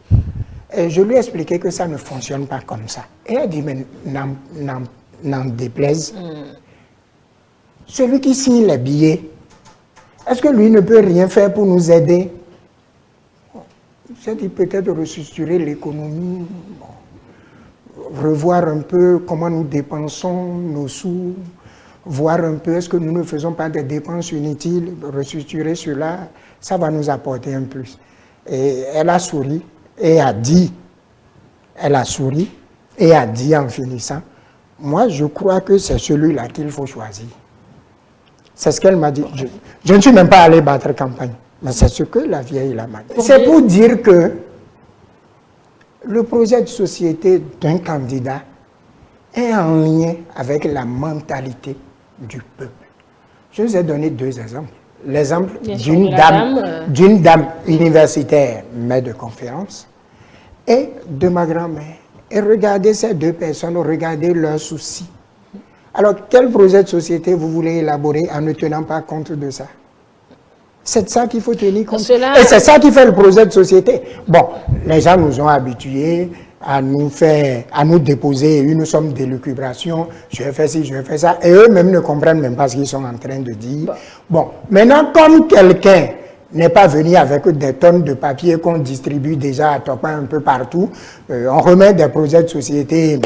Et je lui ai expliqué que ça ne fonctionne pas comme ça. Et elle dit, mais n'en déplaise. Celui qui signe les billets, est-ce que lui ne peut rien faire pour nous aider? J'ai dit peut-être restructurer l'économie, revoir un peu comment nous dépensons nos sous, voir un peu est-ce que nous ne faisons pas des dépenses inutiles, restructurer cela, ça va nous apporter un plus. Et elle a souri et a dit, elle a souri et a dit en finissant, moi je crois que c'est celui-là qu'il faut choisir. C'est ce qu'elle m'a dit. Je ne suis même pas allé battre campagne, mais c'est ce que la vieille m'a dit. C'est pour dire que le projet de société d'un candidat est en lien avec la mentalité du peuple. Je vous ai donné deux exemples. L'exemple d'une dame universitaire, maître de conférence, et de ma grand-mère. Et regardez ces deux personnes, regardez leurs soucis. Alors, quel projet de société vous voulez élaborer en ne tenant pas compte de ça? C'est de ça qu'il faut tenir compte. Et c'est ça qui fait le projet de société. Bon, les gens nous ont habitués à nous déposer une somme d'élucubration, je vais faire ci, je vais faire ça, et eux-mêmes ne comprennent même pas ce qu'ils sont en train de dire. Bon, maintenant, comme quelqu'un n'est pas venu avec des tonnes de papier qu'on distribue déjà à top un peu partout, on remet des projets de société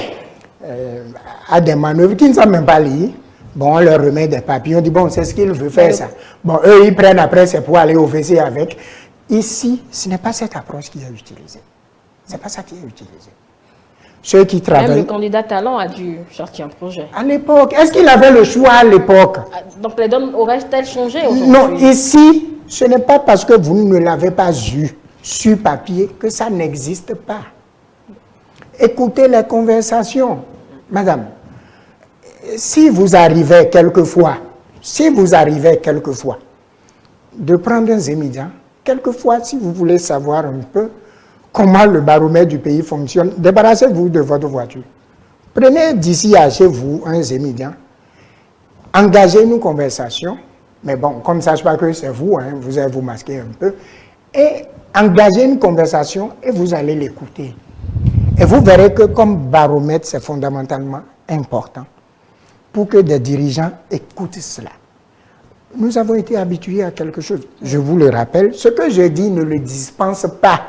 à des manœuvres qui ne savent même pas lire. Bon, on leur remet des papiers, on dit, bon, c'est ce qu'il veut faire, ça. Bon, eux, ils prennent après, c'est pour aller au WC avec. Ici, ce n'est pas cette approche qui est utilisée. Ce n'est pas ça qui est utilisé. Ceux qui travaillent... Même le candidat talent a dû sortir un projet. À l'époque, est-ce qu'il avait le choix à l'époque? Donc les donnes auraient-elles changé aujourd'hui? Non, ici, ce n'est pas parce que vous ne l'avez pas eu sur papier que ça n'existe pas. Écoutez les conversations. Madame, si vous arrivez quelquefois de prendre un Zémidian, quelquefois, si vous voulez savoir un peu comment le baromètre du pays fonctionne, débarrassez-vous de votre voiture. Prenez d'ici à chez vous un Zémidian, engagez une conversation, mais bon, qu'on ne sache pas que c'est vous, hein, vous allez vous masquer un peu, et engagez une conversation et vous allez l'écouter. Et vous verrez que comme baromètre, c'est fondamentalement important pour que des dirigeants écoutent cela. Nous avons été habitués à quelque chose. Je vous le rappelle, ce que je dis ne le dispense pas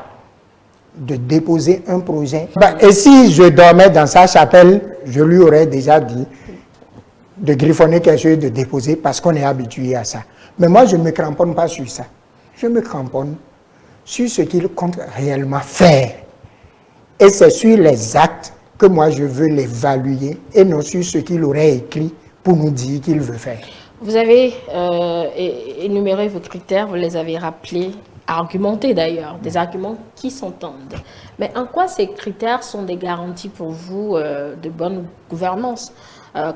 de déposer un projet. Et si je dormais dans sa chapelle, je lui aurais déjà dit de griffonner quelque chose, de déposer, parce qu'on est habitué à ça. Mais moi, je ne me cramponne pas sur ça. Je me cramponne sur ce qu'il compte réellement faire. Et c'est sur les actes que moi je veux l'évaluer et non sur ce qu'il aurait écrit pour nous dire qu'il veut faire. Vous avez énuméré vos critères, vous les avez rappelés argumentés d'ailleurs, des arguments qui s'entendent. Mais en quoi ces critères sont des garanties pour vous de bonne gouvernance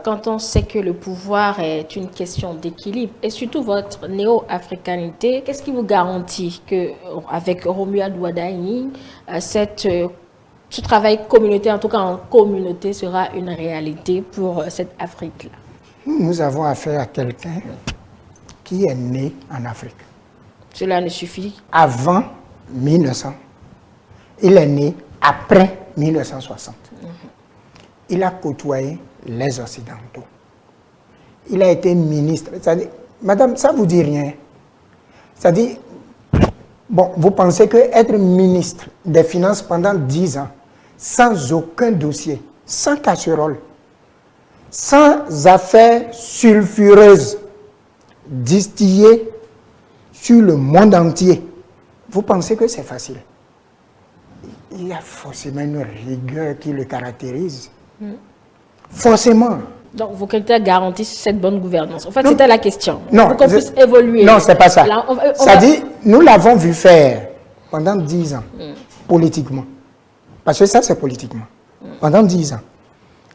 quand on sait que le pouvoir est une question d'équilibre et surtout votre néo-africanité, qu'est-ce qui vous garantit qu'avec Romuald Wadani, ce travail communautaire, en tout cas en communauté, sera une réalité pour cette Afrique-là? Nous avons affaire à quelqu'un qui est né en Afrique. Cela ne suffit. Avant 1900. Il est né après 1960. Il a côtoyé les Occidentaux. Il a été ministre. Madame, ça ne vous dit rien. C'est-à-dire, bon, vous pensez qu'être ministre des Finances pendant 10 ans, sans aucun dossier, sans casserole, sans affaires sulfureuses, distillées sur le monde entier, vous pensez que c'est facile? Il y a forcément une rigueur qui le caractérise. Forcément. Donc, vos critères garantissent cette bonne gouvernance. En fait, c'était la question. Non, pour qu'on puisse évoluer. Non, c'est pas ça. Ça dit, nous l'avons vu faire pendant 10 ans, politiquement. Parce que ça, c'est politiquement. Pendant 10 ans.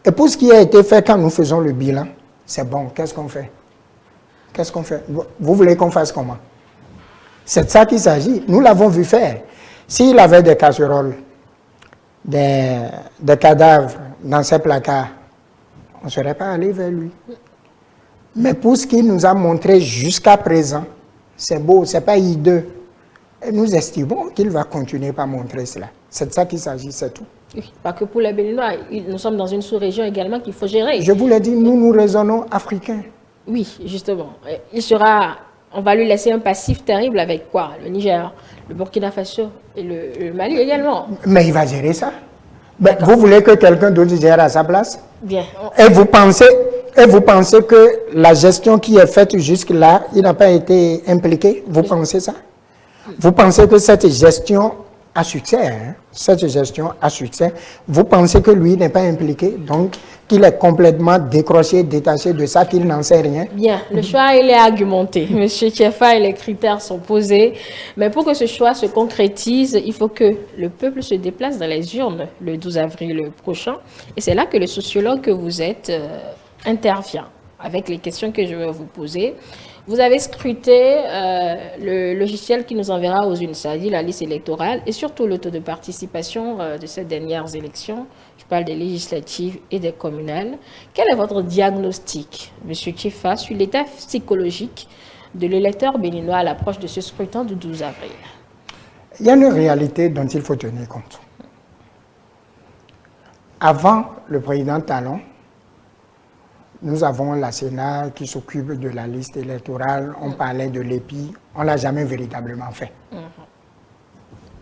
Et pour ce qui a été fait quand nous faisons le bilan, c'est bon. Qu'est-ce qu'on fait? Qu'est-ce qu'on fait? Vous voulez qu'on fasse comment? C'est de ça qu'il s'agit. Nous l'avons vu faire. S'il avait des casseroles, des cadavres dans ses placards, on ne serait pas allé vers lui. Mais pour ce qu'il nous a montré jusqu'à présent, c'est beau, ce n'est pas hideux. Et nous estimons qu'il va continuer par montrer cela. C'est de ça qu'il s'agit, c'est tout. Oui, pas que pour les Béninois, nous sommes dans une sous-région également qu'il faut gérer. Je vous l'ai dit, nous raisonnons africains. Oui, justement. On va lui laisser un passif terrible avec quoi? Le Niger, le Burkina Faso et le Mali également. Mais il va gérer ça. Ben, vous voulez que quelqu'un d'autre gère à sa place? Bien. Et vous pensez que la gestion qui est faite jusque-là, il n'a pas été impliqué? Vous pensez ça? Vous pensez que cette gestion a succès, cette gestion a succès, vous pensez que lui n'est pas impliqué, donc qu'il est complètement décroché, détaché de ça, qu'il n'en sait rien? Bien, le choix, il est argumenté. Monsieur Tchefa, et les critères sont posés. Mais pour que ce choix se concrétise, il faut que le peuple se déplace dans les urnes le 12 avril prochain. Et c'est là que le sociologue que vous êtes intervient avec les questions que je vais vous poser. Vous avez scruté le logiciel qui nous enverra aux urnes, c'est-à-dire la liste électorale et surtout le taux de participation de ces dernières élections. Je parle des législatives et des communales. Quel est votre diagnostic, M. Tchefa, sur l'état psychologique de l'électeur béninois à l'approche de ce scrutin du 12 avril? Il y a une réalité dont il faut tenir compte. Avant le président Talon, nous avons la Sénat qui s'occupe de la liste électorale, on parlait de l'EPI, on ne l'a jamais véritablement fait.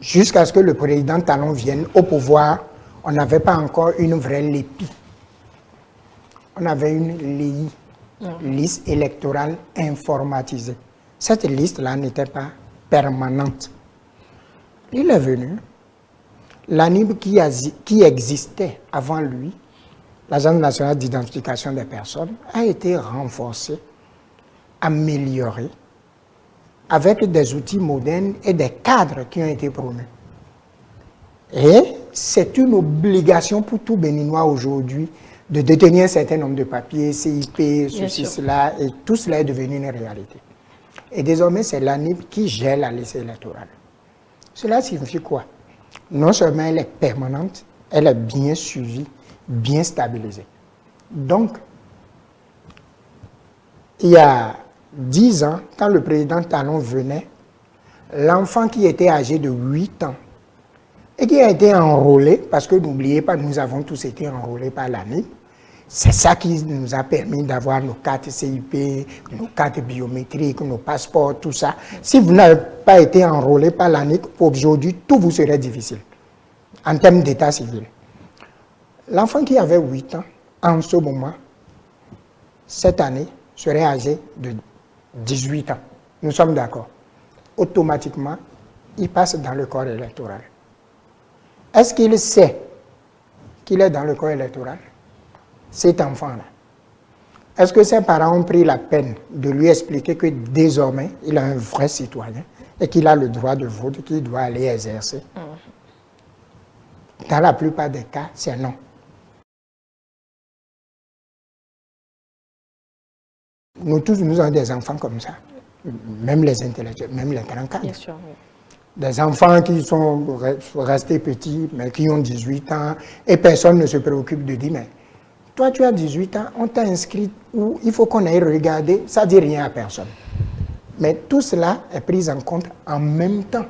Jusqu'à ce que le président Talon vienne au pouvoir, on n'avait pas encore une vraie LEPI. On avait une LEI, liste électorale informatisée. Cette liste-là n'était pas permanente. Il est venu, l'ANIB qui existait avant lui, l'Agence nationale d'identification des personnes, a été renforcée, améliorée, avec des outils modernes et des cadres qui ont été promus. Et c'est une obligation pour tout Béninois aujourd'hui de détenir un certain nombre de papiers, CIP, ceci, cela, et tout cela est devenu une réalité. Et désormais, c'est l'ANIB qui gère la liste électorale. Cela signifie quoi? Non seulement elle est permanente, elle est bien suivie, bien stabilisée. Donc, il y a 10 ans, quand le président Talon venait, l'enfant qui était âgé de 8 ans et qui a été enrôlé, parce que n'oubliez pas, nous avons tous été enrôlés par l'ANIB, c'est ça qui nous a permis d'avoir nos cartes CIP, nos cartes biométriques, nos passeports, tout ça. Si vous n'avez pas été enrôlé par l'ANIB, aujourd'hui, tout vous serait difficile en termes d'état civil. L'enfant qui avait 8 ans, en ce moment, cette année, serait âgé de 18 ans. Nous sommes d'accord. Automatiquement, il passe dans le corps électoral. Est-ce qu'il sait qu'il est dans le corps électoral, cet enfant-là? Est-ce que ses parents ont pris la peine de lui expliquer que désormais, il est un vrai citoyen et qu'il a le droit de vote, qu'il doit aller exercer. Dans la plupart des cas, c'est non. Nous tous, nous avons des enfants comme ça. Même les intellectuels, même les grands cadres. Bien sûr, oui. Des enfants qui sont restés petits, mais qui ont 18 ans, et personne ne se préoccupe de dire, mais toi tu as 18 ans, on t'a inscrit où il faut qu'on aille regarder, ça ne dit rien à personne. Mais tout cela est pris en compte en même temps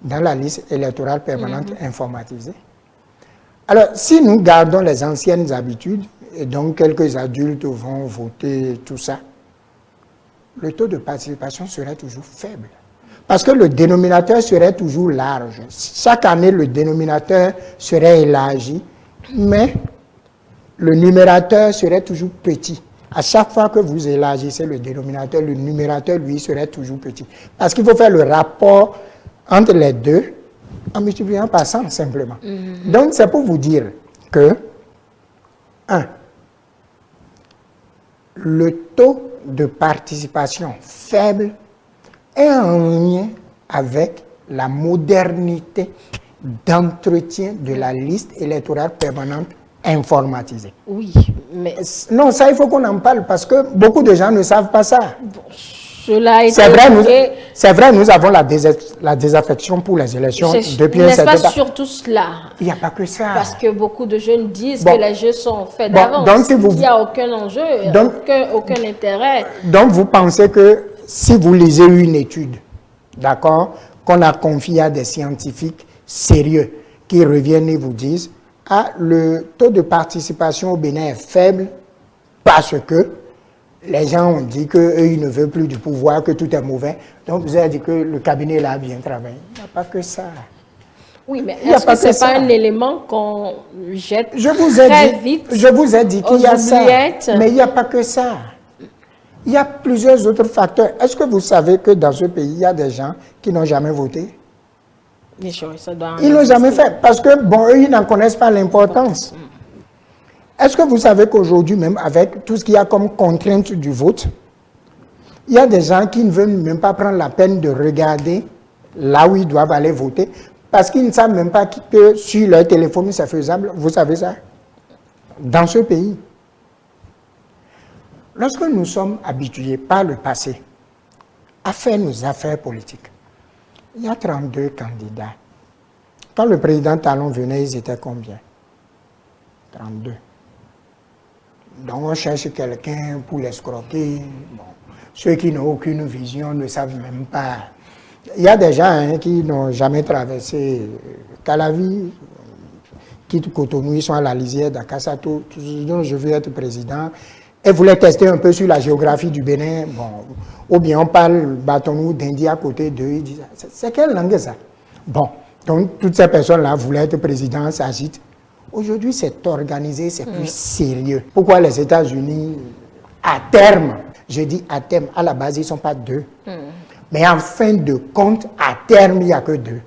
dans la liste électorale permanente informatisée. Alors, si nous gardons les anciennes habitudes, et donc quelques adultes vont voter, tout ça, le taux de participation serait toujours faible. Parce que le dénominateur serait toujours large. Chaque année, le dénominateur serait élargi, mais le numérateur serait toujours petit. À chaque fois que vous élargissez le dénominateur, le numérateur, lui, serait toujours petit. Parce qu'il faut faire le rapport entre les deux en multipliant par 100, simplement. Donc, c'est pour vous dire que, 1, le taux de participation faible est en lien avec la modernité d'entretien de la liste électorale permanente informatisée. Oui, mais... Non, ça, il faut qu'on en parle parce que beaucoup de gens ne savent pas ça. Bon, cela a été c'est vrai, nous avons la désaffection pour les élections depuis un certain temps. N'est-ce pas surtout cela? Il n'y a pas que ça. Parce que beaucoup de jeunes disent que les jeux sont faits d'avance. Donc, si il n'y a aucun enjeu, aucun intérêt. Donc, vous pensez que si vous lisez une étude, d'accord, qu'on a confiée à des scientifiques sérieux qui reviennent et vous disent « Ah, le taux de participation au Bénin est faible parce que les gens ont dit qu'eux, ils ne veulent plus du pouvoir, que tout est mauvais. Donc, vous avez dit que le cabinet là a bien travaillé. » Il n'y a pas que ça. Oui, mais est-ce que ce n'est pas un élément qu'on jette très vite? Je vous ai dit qu'il y a ça, mais il n'y a pas que ça. Il y a plusieurs autres facteurs. Est-ce que vous savez que dans ce pays, il y a des gens qui n'ont jamais voté? Bien sûr, ça doit ils ne l'ont jamais fait parce que, bon, eux, ils n'en connaissent pas l'importance. Est-ce que vous savez qu'aujourd'hui, même avec tout ce qu'il y a comme contrainte du vote, il y a des gens qui ne veulent même pas prendre la peine de regarder là où ils doivent aller voter parce qu'ils ne savent même pas que sur leur téléphone, c'est faisable. Vous savez ça? Dans ce pays. Lorsque nous sommes habitués par le passé à faire nos affaires politiques, il y a 32 candidats. Quand le président Talon venait, ils étaient combien? 32. Donc on cherche quelqu'un pour l'escroquer. Bon, ceux qui n'ont aucune vision ne savent même pas. Il y a des gens qui n'ont jamais traversé Calavi, quittent Cotonou, ils sont à la lisière d'Akasato, donc je veux être président. Et voulait tester un peu sur la géographie du Bénin, bon, ou bien on parle Batonou, d'Indie à côté d'eux, ils disent, c'est quelle langue ça? Bon, donc toutes ces personnes-là voulaient être président, s'agitent. Aujourd'hui, c'est organisé, c'est plus sérieux. Pourquoi les États-Unis, à terme, je dis à terme, à la base, ils ne sont pas deux. Mais en fin de compte, à terme, il n'y a que deux.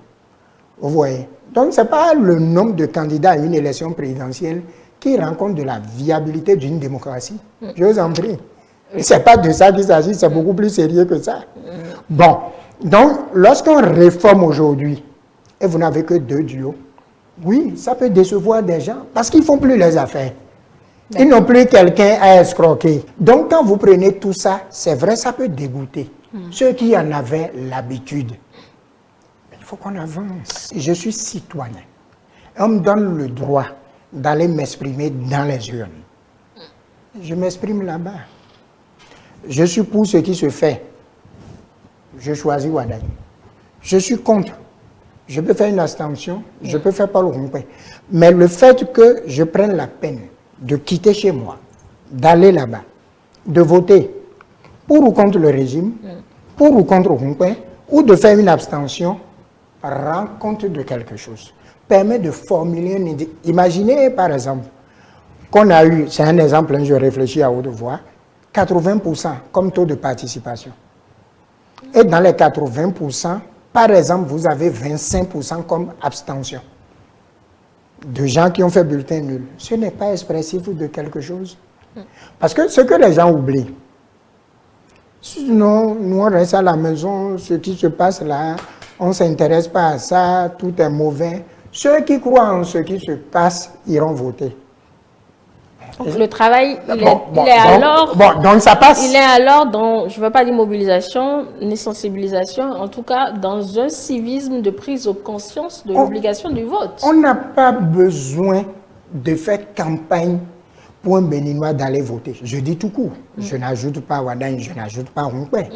Vous voyez? Donc, ce n'est pas le nombre de candidats à une élection présidentielle qui rend compte de la viabilité d'une démocratie. Je vous en prie. Ce n'est pas de ça qu'il s'agit, c'est beaucoup plus sérieux que ça. Bon, donc, lorsqu'on réforme aujourd'hui, et vous n'avez que deux duos, oui, ça peut décevoir des gens, parce qu'ils ne font plus les affaires. Ils n'ont plus quelqu'un à escroquer. Donc, quand vous prenez tout ça, c'est vrai, ça peut dégoûter. Ceux qui en avaient l'habitude. Il faut qu'on avance. Je suis citoyen. On me donne le droit d'aller m'exprimer dans les urnes. Je m'exprime là-bas. Je suis pour ce qui se fait. Je choisis Wadaï. Je suis contre. Je peux faire une abstention, je peux faire pas le rond-point. Mais le fait que je prenne la peine de quitter chez moi, d'aller là-bas, de voter pour ou contre le régime, pour ou contre le rond-point, ou de faire une abstention, rend compte de quelque chose. Permet de formuler une idée. Imaginez, par exemple, qu'on a eu, c'est un exemple, je réfléchis à haute voix, 80% comme taux de participation. Et dans les 80%, par exemple, vous avez 25% comme abstention. De gens qui ont fait bulletin nul. Ce n'est pas expressif de quelque chose. Parce que ce que les gens oublient, Sinon, nous, on reste à la maison, ce qui se passe là, on ne s'intéresse pas à ça, tout est mauvais. Ceux qui croient en ce qui se passe iront voter. Donc le travail, donc ça passe. Il est alors dans, je ne veux pas dire mobilisation, ni sensibilisation, en tout cas dans un civisme de prise de conscience de l'obligation du vote. On n'a pas besoin de faire campagne pour un Béninois d'aller voter. Je dis tout court. Je n'ajoute pas Wadagne, je n'ajoute pas Rompé.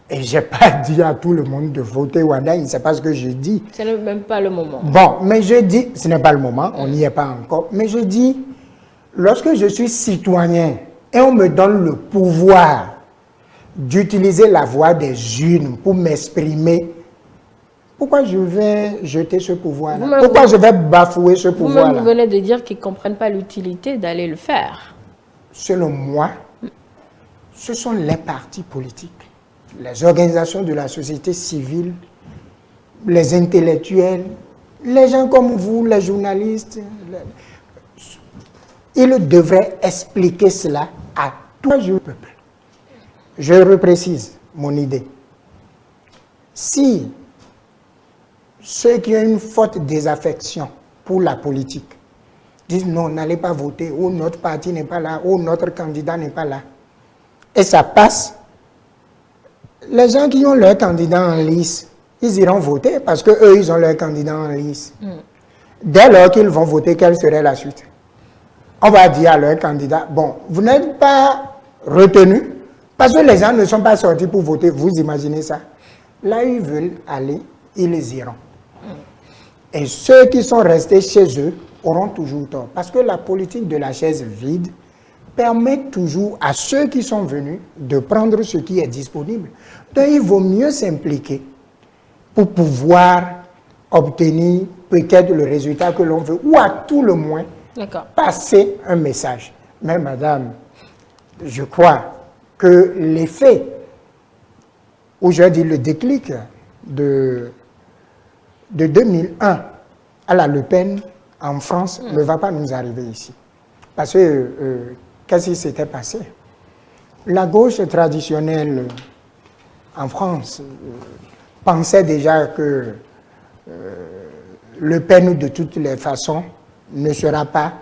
Et je n'ai pas dit à tout le monde de voter Wadagne, c'est pas ce que je dis. Ce n'est même pas le moment. Bon, mais je dis, ce n'est pas le moment, on n'y est pas encore, mais je dis, lorsque je suis citoyen et on me donne le pouvoir d'utiliser la voix des urnes pour m'exprimer, pourquoi je vais jeter ce pouvoir-là? Pourquoi je vais bafouer ce pouvoir-là? Vous venez de dire qu'ils ne comprennent pas l'utilité d'aller le faire. Selon moi, ce sont les partis politiques, les organisations de la société civile, les intellectuels, les gens comme vous, les journalistes. Ils devraient expliquer cela à tout le peuple. Je reprécise mon idée. Si ceux qui ont une forte désaffection pour la politique disent non, n'allez pas voter, ou notre parti n'est pas là, ou notre candidat n'est pas là, et ça passe, les gens qui ont leur candidat en lice, ils iront voter parce qu'eux, ils ont leur candidat en lice. Dès lors qu'ils vont voter, quelle serait la suite? On va dire à leur candidat, bon, vous n'êtes pas retenu parce que les gens ne sont pas sortis pour voter. Vous imaginez ça? Là où ils veulent aller, ils iront. Et ceux qui sont restés chez eux auront toujours tort. Parce que la politique de la chaise vide permet toujours à ceux qui sont venus de prendre ce qui est disponible. Donc il vaut mieux s'impliquer pour pouvoir obtenir peut-être le résultat que l'on veut, ou à tout le moins passer un message. Mais madame, je crois que l'effet, ou je dis le déclic de 2001 à la Le Pen en France ne va pas nous arriver ici. Parce que, qu'est-ce qui s'était passé? La gauche traditionnelle en France pensait déjà que Le Pen, de toutes les façons, ne sera pas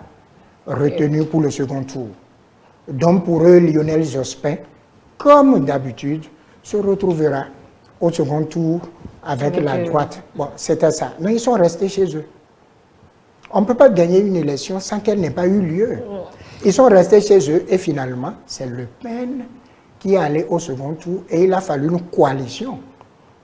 retenu pour le second tour. Donc pour eux, Lionel Jospin, comme d'habitude, se retrouvera au second tour avec la droite. Bon, c'était ça. Mais ils sont restés chez eux. On ne peut pas gagner une élection sans qu'elle n'ait pas eu lieu. Ils sont restés chez eux et finalement, c'est Le Pen qui est allé au second tour et il a fallu une coalition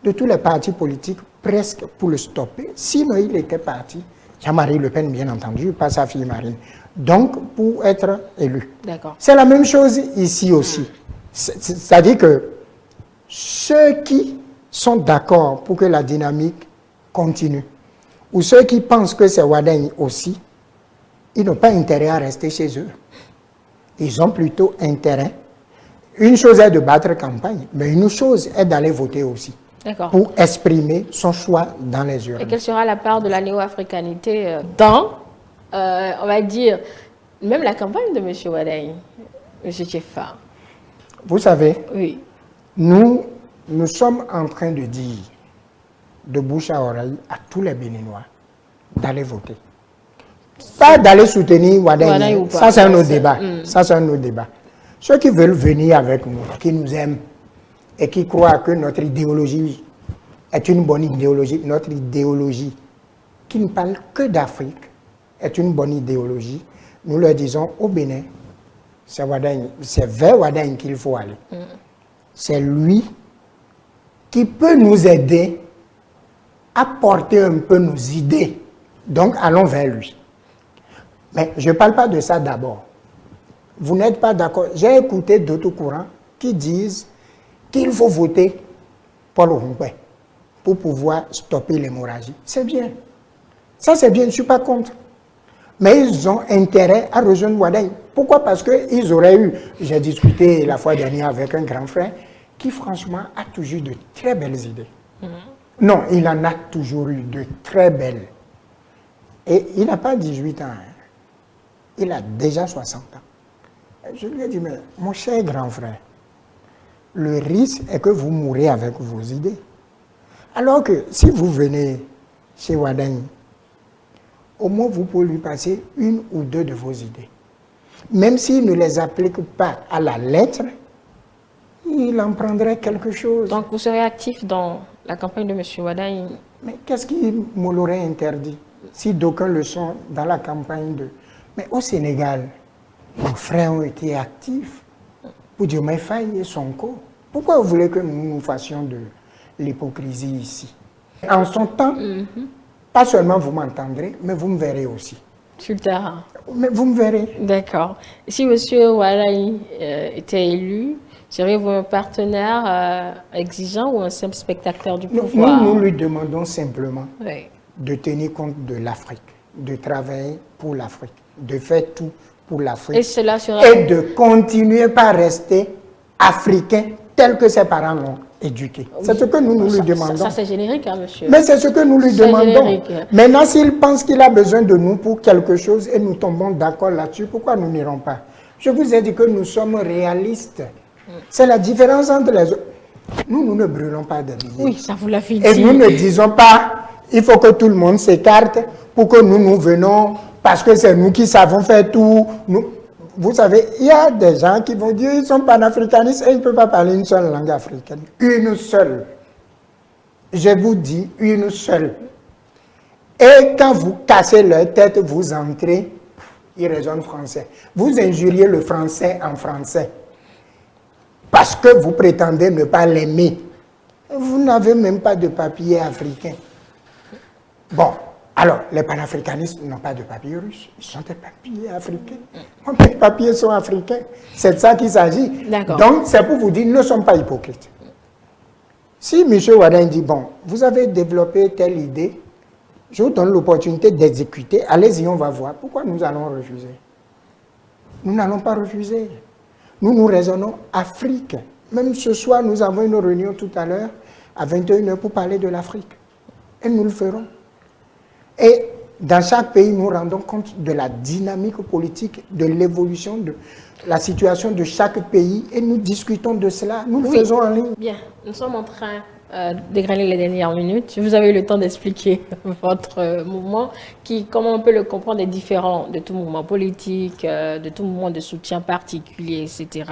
de tous les partis politiques presque pour le stopper. Sinon, il était parti. Jean-Marie Le Pen, bien entendu, pas sa fille Marine. Donc, pour être élu. C'est la même chose ici aussi. C'est-à-dire que ceux qui sont d'accord pour que la dynamique continue, ou ceux qui pensent que c'est Wadagne aussi, ils n'ont pas intérêt à rester chez eux. Ils ont plutôt intérêt. Une chose est de battre campagne, mais une chose est d'aller voter aussi. Pour exprimer son choix dans les urnes. Et quelle sera la part de la néo-africanité dans, on va dire, même la campagne de M. Wadagne, M. Tchefa? Vous savez, oui. nous sommes en train de dire, de bouche à oreille, à tous les Béninois, d'aller voter. Pas d'aller soutenir Wadagne, ça c'est un autre débat. Ça c'est un autre débat. Ceux qui veulent venir avec nous, qui nous aiment, et qui croient que notre idéologie est une bonne idéologie, notre idéologie qui ne parle que d'Afrique est une bonne idéologie, nous leur disons au Bénin, c'est vers Wadagne qu'il faut aller. C'est lui qui peut nous aider à porter un peu nos idées. Donc allons vers lui. Mais je ne parle pas de ça d'abord. Vous n'êtes pas d'accord. J'ai écouté d'autres courants qui disent qu'il faut voter Paul Rompé pour pouvoir stopper l'hémorragie. C'est bien. Ça, c'est bien, je ne suis pas contre. Mais ils ont intérêt à rejoindre Wadagne. Pourquoi? Parce qu'ils auraient eu... J'ai discuté la fois dernière avec un grand frère qui, franchement, a toujours de très belles idées. Non, il en a toujours eu de très belles. Et il n'a pas 18 ans. Il a déjà 60 ans. Je lui ai dit, mais mon cher grand frère, le risque est que vous mourrez avec vos idées. Alors que si vous venez chez Wadani, au moins vous pouvez lui passer une ou deux de vos idées. Même s'il ne les applique pas à la lettre, il en prendrait quelque chose. Donc vous serez actif dans la campagne de M. Wadani? Mais qu'est-ce qui me l'aurait interdit si d'aucuns le sont dans la campagne de... Mais au Sénégal, nos frères ont été actifs pour Diomaye Faye et Sonko. Pourquoi vous voulez que nous fassions de l'hypocrisie ici? En son temps, pas seulement vous m'entendrez, mais vous me verrez aussi. Sur le terrain. Mais vous me verrez. D'accord. Si M. Wadani était élu, seriez-vous un partenaire exigeant ou un simple spectateur du pouvoir? Nous lui demandons simplement Oui. de tenir compte de l'Afrique, de travailler pour l'Afrique, de faire tout pour l'Afrique Et cela sera... et de continuer par rester africain tel que ses parents l'ont éduqué. Oui. C'est ce que nous lui demandons. Ça c'est générique, hein, monsieur. Mais c'est ce que nous lui demandons. Générique. Maintenant, s'il pense qu'il a besoin de nous pour quelque chose et nous tombons d'accord là-dessus, pourquoi nous n'irons pas? Je vous ai dit que nous sommes réalistes. C'est la différence entre les autres. Nous ne brûlons pas de billets. Oui, ça vous l'a fait dire. Et nous ne disons pas, il faut que tout le monde s'écarte pour que nous venons, parce que c'est nous qui savons faire tout. Vous savez, il y a des gens qui vont dire qu'ils sont panafricanistes et ils ne peuvent pas parler une seule langue africaine. Une seule. Je vous dis une seule. Et quand vous cassez leur tête, vous entrez, ils raisonnent français. Vous injuriez le français en français. Parce que vous prétendez ne pas l'aimer. Vous n'avez même pas de papier africain. Bon, alors, les panafricanistes n'ont pas de papier russe. Ils sont des papiers africains. Les papiers sont africains. C'est de ça qu'il s'agit. Donc, c'est pour vous dire, nous ne sommes pas hypocrites. Si M. Wadani dit, bon, vous avez développé telle idée, je vous donne l'opportunité d'exécuter, allez-y, on va voir. Pourquoi nous allons refuser? Nous n'allons pas refuser. Nous raisonnons Afrique. Même ce soir, nous avons une réunion tout à l'heure, à 21h, pour parler de l'Afrique. Et nous le ferons. Et dans chaque pays, nous rendons compte de la dynamique politique, de l'évolution, de la situation de chaque pays. Et nous discutons de cela. Nous le faisons en ligne. Bien, nous sommes en train d'égrener les dernières minutes. Vous avez eu le temps d'expliquer votre mouvement, qui, comment on peut le comprendre, est différent de tout mouvement politique, de tout mouvement de soutien particulier, etc.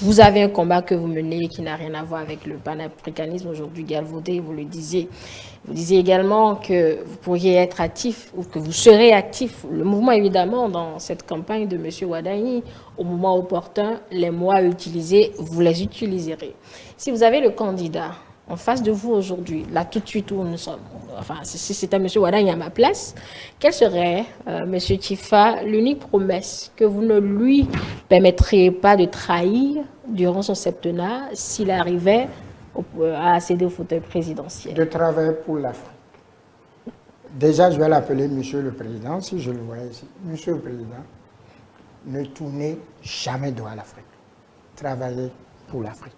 Vous avez un combat que vous menez qui n'a rien à voir avec le panafricanisme aujourd'hui galvaudé, vous le disiez. Vous disiez également que vous pourriez être actif, ou que vous serez actif, le mouvement évidemment, dans cette campagne de M. Wadani, au moment opportun, les mots à utiliser, vous les utiliserez. Si vous avez le candidat en face de vous aujourd'hui, là tout de suite où nous sommes, enfin si c'était M. Wadani à ma place, quelle serait, M. Tifa, l'unique promesse que vous ne lui permettriez pas de trahir durant son septennat s'il arrivait à accéder au fauteuil présidentiel? De travailler pour l'Afrique. Déjà, je vais l'appeler Monsieur le Président, si je le vois ici. Monsieur le Président, ne tournez jamais dos à l'Afrique. Travaillez pour l'Afrique.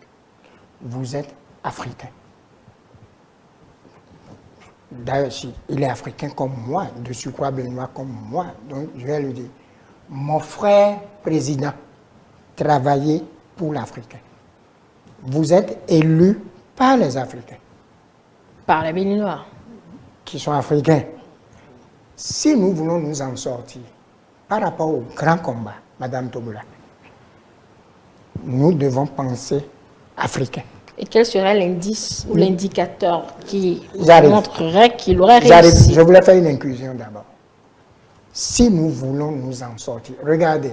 Vous êtes africain. D'ailleurs, il est africain comme moi, de surcroît béninois comme moi. Donc, je vais lui dire, mon frère président, travaillez pour l'Africain. Vous êtes élu par les Africains. Par les Béninois. Qui sont africains. Si nous voulons nous en sortir, par rapport au grand combat, Madame Tobola, nous devons penser africain. Et quel serait l'indice ou l'indicateur qui montrerait qu'il aurait réussi? J'arrive. Je voulais faire une inclusion d'abord. Si nous voulons nous en sortir, regardez,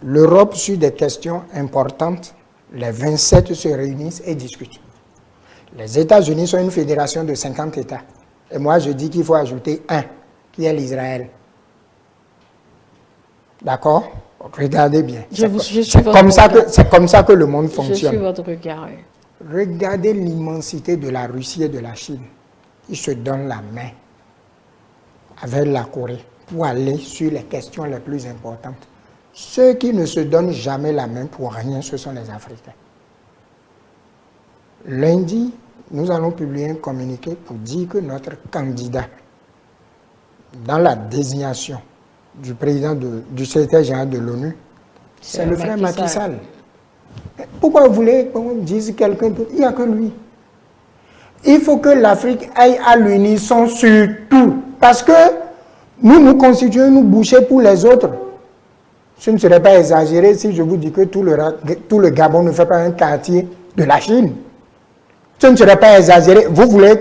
l'Europe, sur des questions importantes, les 27 se réunissent et discutent. Les États-Unis sont une fédération de 50 États. Et moi, je dis qu'il faut ajouter un, qui est l'Israël. D'accord? Regardez bien. C'est comme ça que le monde fonctionne. Je suis votre regard. Regardez l'immensité de la Russie et de la Chine. Ils se donnent la main avec la Corée pour aller sur les questions les plus importantes. Ceux qui ne se donnent jamais la main pour rien, ce sont les Africains. Lundi, nous allons publier un communiqué pour dire que notre candidat dans la désignation du président du secrétaire général de l'ONU, c'est le frère Macky Sall. Pourquoi vous voulez qu'on dise quelqu'un d'autre? Il n'y a que lui. Il faut que l'Afrique aille à l'unisson sur tout. Parce que nous constituons nous boucher pour les autres. Ce ne serait pas exagéré si je vous dis que tout le Gabon ne fait pas un quartier de la Chine. Ce ne serait pas exagéré. Vous voulez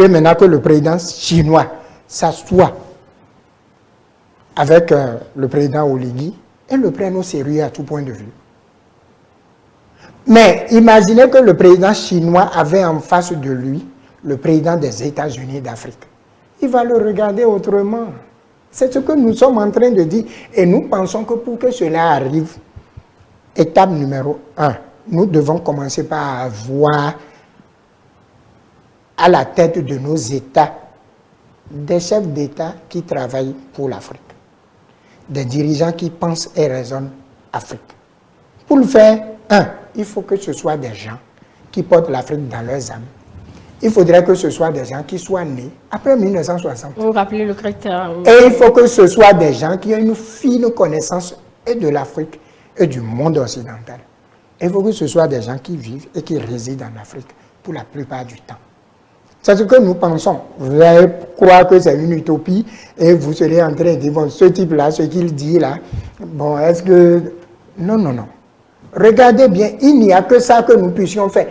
maintenant que le président chinois s'assoie avec le président Oligui et le prenne au sérieux à tout point de vue. Mais imaginez que le président chinois avait en face de lui le président des États-Unis d'Afrique. Il va le regarder autrement. C'est ce que nous sommes en train de dire. Et nous pensons que pour que cela arrive, étape numéro 1, nous devons commencer par avoir à la tête de nos États des chefs d'État qui travaillent pour l'Afrique, des dirigeants qui pensent et raisonnent Afrique. Pour le faire, il faut que ce soit des gens qui portent l'Afrique dans leurs âmes. Il faudrait que ce soit des gens qui soient nés après 1960. Vous rappelez le critère. Et il faut que ce soit des gens qui ont une fine connaissance et de l'Afrique et du monde occidental. Il faut que ce soit des gens qui vivent et qui résident en Afrique pour la plupart du temps. C'est ce que nous pensons. Vous allez croire que c'est une utopie et vous serez en train de dire, bon, ce type-là, ce qu'il dit là, bon, est-ce que... Non, non, non. Regardez bien, il n'y a que ça que nous puissions faire.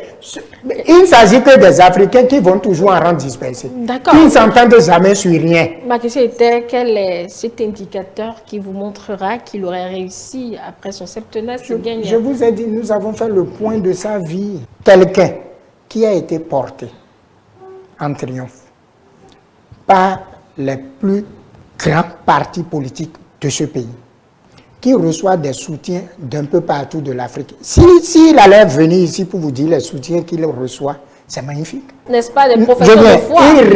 Il ne s'agit que des Africains qui vont toujours en rang dispersé. D'accord. Qui ne s'entendent jamais sur rien. Ma question était, quel est cet indicateur qui vous montrera qu'il aurait réussi après son septennat à gagner? Je vous ai dit, nous avons fait le point de sa vie. Quelqu'un qui a été porté en triomphe par les plus grands partis politiques de ce pays, qui reçoit des soutiens d'un peu partout de l'Afrique. S'il allait venir ici pour vous dire les soutiens qu'il reçoit, c'est magnifique. N'est-ce pas des professeurs de foi? Il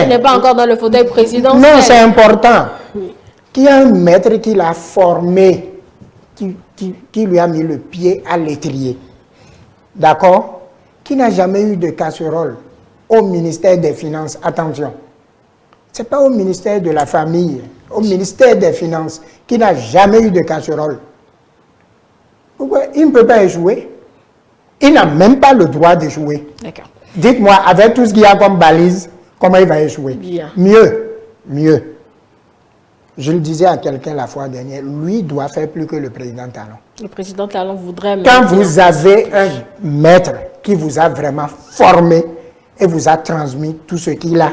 n'est pas encore dans le fauteuil présidentiel. Non, c'est important. Qui a un maître qui l'a formé, qui lui a mis le pied à l'étrier. D'accord? Qui n'a jamais eu de casserole au ministère des Finances. Attention. Ce n'est pas au ministère de la Famille, au ministère des Finances, qui n'a jamais eu de casserole. Pourquoi? Il ne peut pas échouer. Il n'a même pas le droit d'échouer. D'accord. Dites-moi, avec tout ce qu'il y a comme balise, comment il va échouer? Bien. Mieux. Je le disais à quelqu'un la fois dernière, lui doit faire plus que le président Talon. Le président Talon voudrait... Quand vous avez un maître qui vous a vraiment formé et vous a transmis tout ce qu'il a,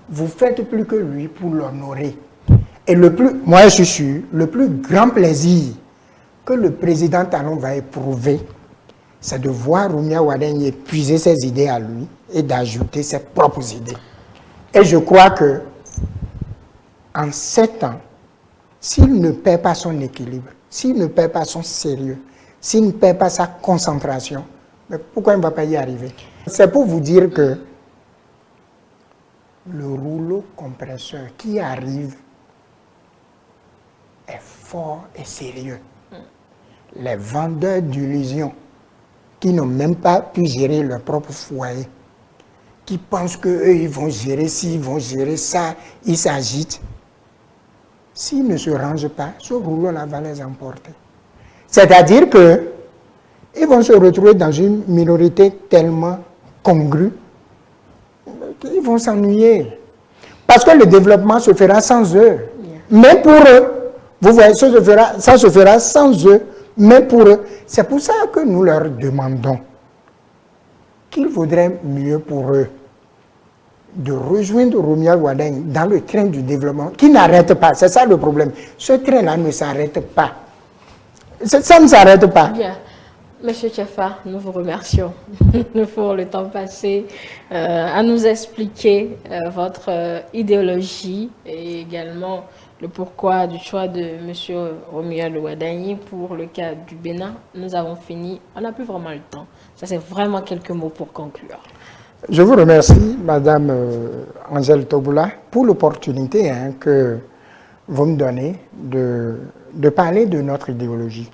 vous faites plus que lui pour l'honorer. Et moi je suis sûr, le plus grand plaisir que le président Talon va éprouver, c'est de voir Rumia Wadagni épuiser ses idées à lui et d'ajouter ses propres idées. Et je crois que en 7 ans, s'il ne perd pas son équilibre, s'il ne perd pas son sérieux, s'il ne perd pas sa concentration, mais pourquoi il ne va pas y arriver? C'est pour vous dire que le rouleau compresseur qui arrive est fort et sérieux. Les vendeurs d'illusions qui n'ont même pas pu gérer leur propre foyer, qui pensent qu'eux, ils vont gérer ci, ils vont gérer ça, ils s'agitent. S'ils ne se rangent pas, ce rouleau-là va les emporter. C'est-à-dire qu'ils vont se retrouver dans une minorité tellement congrue qu'ils vont s'ennuyer. Parce que le développement se fera sans eux. Mais pour eux, vous voyez, ça se fera sans eux, mais pour eux. C'est pour ça que nous leur demandons qu'il vaudrait mieux pour eux de rejoindre Rumia Wadagni dans le train du développement, qui n'arrête pas. C'est ça le problème. Ce train-là ne s'arrête pas. Ça ne s'arrête pas. Bien. Monsieur Tchefa, nous vous remercions pour le temps passé à nous expliquer votre idéologie et également le pourquoi du choix de monsieur Rumia Wadagni pour le cas du Bénin. Nous avons fini. On n'a plus vraiment le temps. Ça, c'est vraiment quelques mots pour conclure. Je vous remercie, Madame Angèle Tobula, pour l'opportunité que vous me donnez de parler de notre idéologie,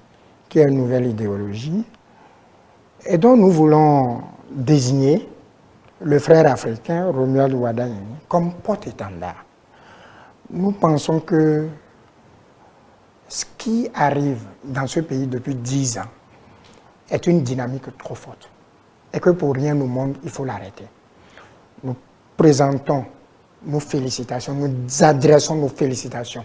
qui est une nouvelle idéologie, et dont nous voulons désigner le frère africain Rumia Wadagni comme porte-étendard. Nous pensons que ce qui qui arrive dans ce pays depuis 10 ans est une dynamique trop forte et que pour rien au monde, il faut l'arrêter. Nous présentons nos félicitations, nous adressons nos félicitations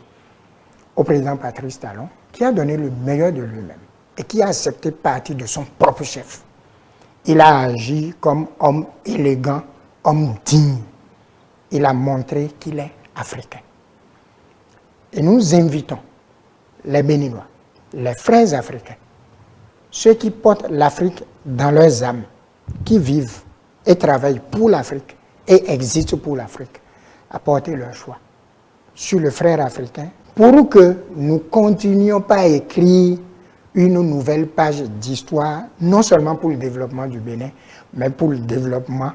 au président Patrice Talon, qui a donné le meilleur de lui-même et qui a accepté partie de son propre chef. Il a agi comme homme élégant, homme digne. Il a montré qu'il est africain. Et nous invitons les Béninois, les frères africains, ceux qui portent l'Afrique dans leurs âmes, qui vivent et travaillent pour l'Afrique et existent pour l'Afrique, à porter leur choix sur le frère africain pour que nous continuions pas à écrire une nouvelle page d'histoire, non seulement pour le développement du Bénin, mais pour le développement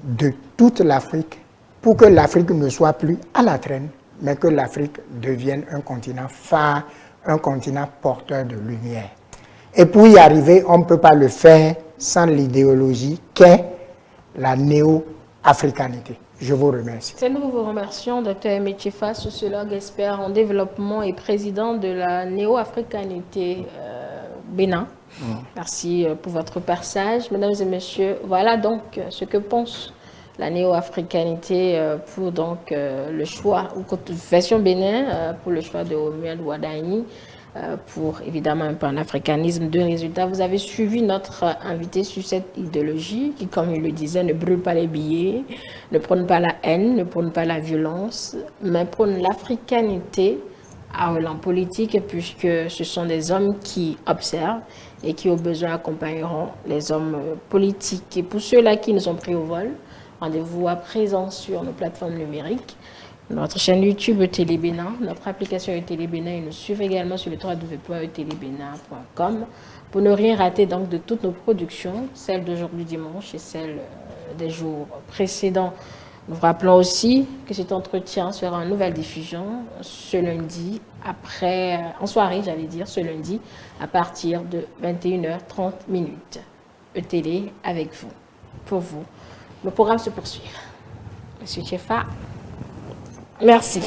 de toute l'Afrique, pour que l'Afrique ne soit plus à la traîne, mais que l'Afrique devienne un continent phare, un continent porteur de lumière. Et pour y arriver, on ne peut pas le faire sans l'idéologie qu'est la néo-africanité. Je vous remercie. C'est nous vous remercions, Dr Aimé Tchefa, sociologue, expert en développement et président de la néo-africanité Bénin. Merci pour votre passage. Mesdames et messieurs, voilà donc ce que pense la néo-africanité pour donc, le choix, ou version Bénin, pour le choix de Romuald Wadani, pour évidemment un panafricanisme de résultats. Vous avez suivi notre invité sur cette idéologie qui, comme il le disait, ne brûle pas les billets, ne prône pas la haine, ne prône pas la violence, mais prône l'africanité à relance politique, puisque ce sont des hommes qui observent et qui au besoin accompagneront les hommes politiques. Et pour ceux-là qui nous ont pris au vol, rendez-vous à présent sur nos plateformes numériques, notre chaîne YouTube Télé Bénin, notre application Télé Bénin, et nous suivre également sur le www.telebenin.com pour ne rien rater donc de toutes nos productions, celles d'aujourd'hui dimanche et celles des jours précédents. Nous vous rappelons aussi que cet entretien sera en nouvelle diffusion ce lundi, en soirée, j'allais dire, ce lundi, à partir de 21h30. Télé avec vous, pour vous. Le programme se poursuit. Monsieur Tchefa, merci.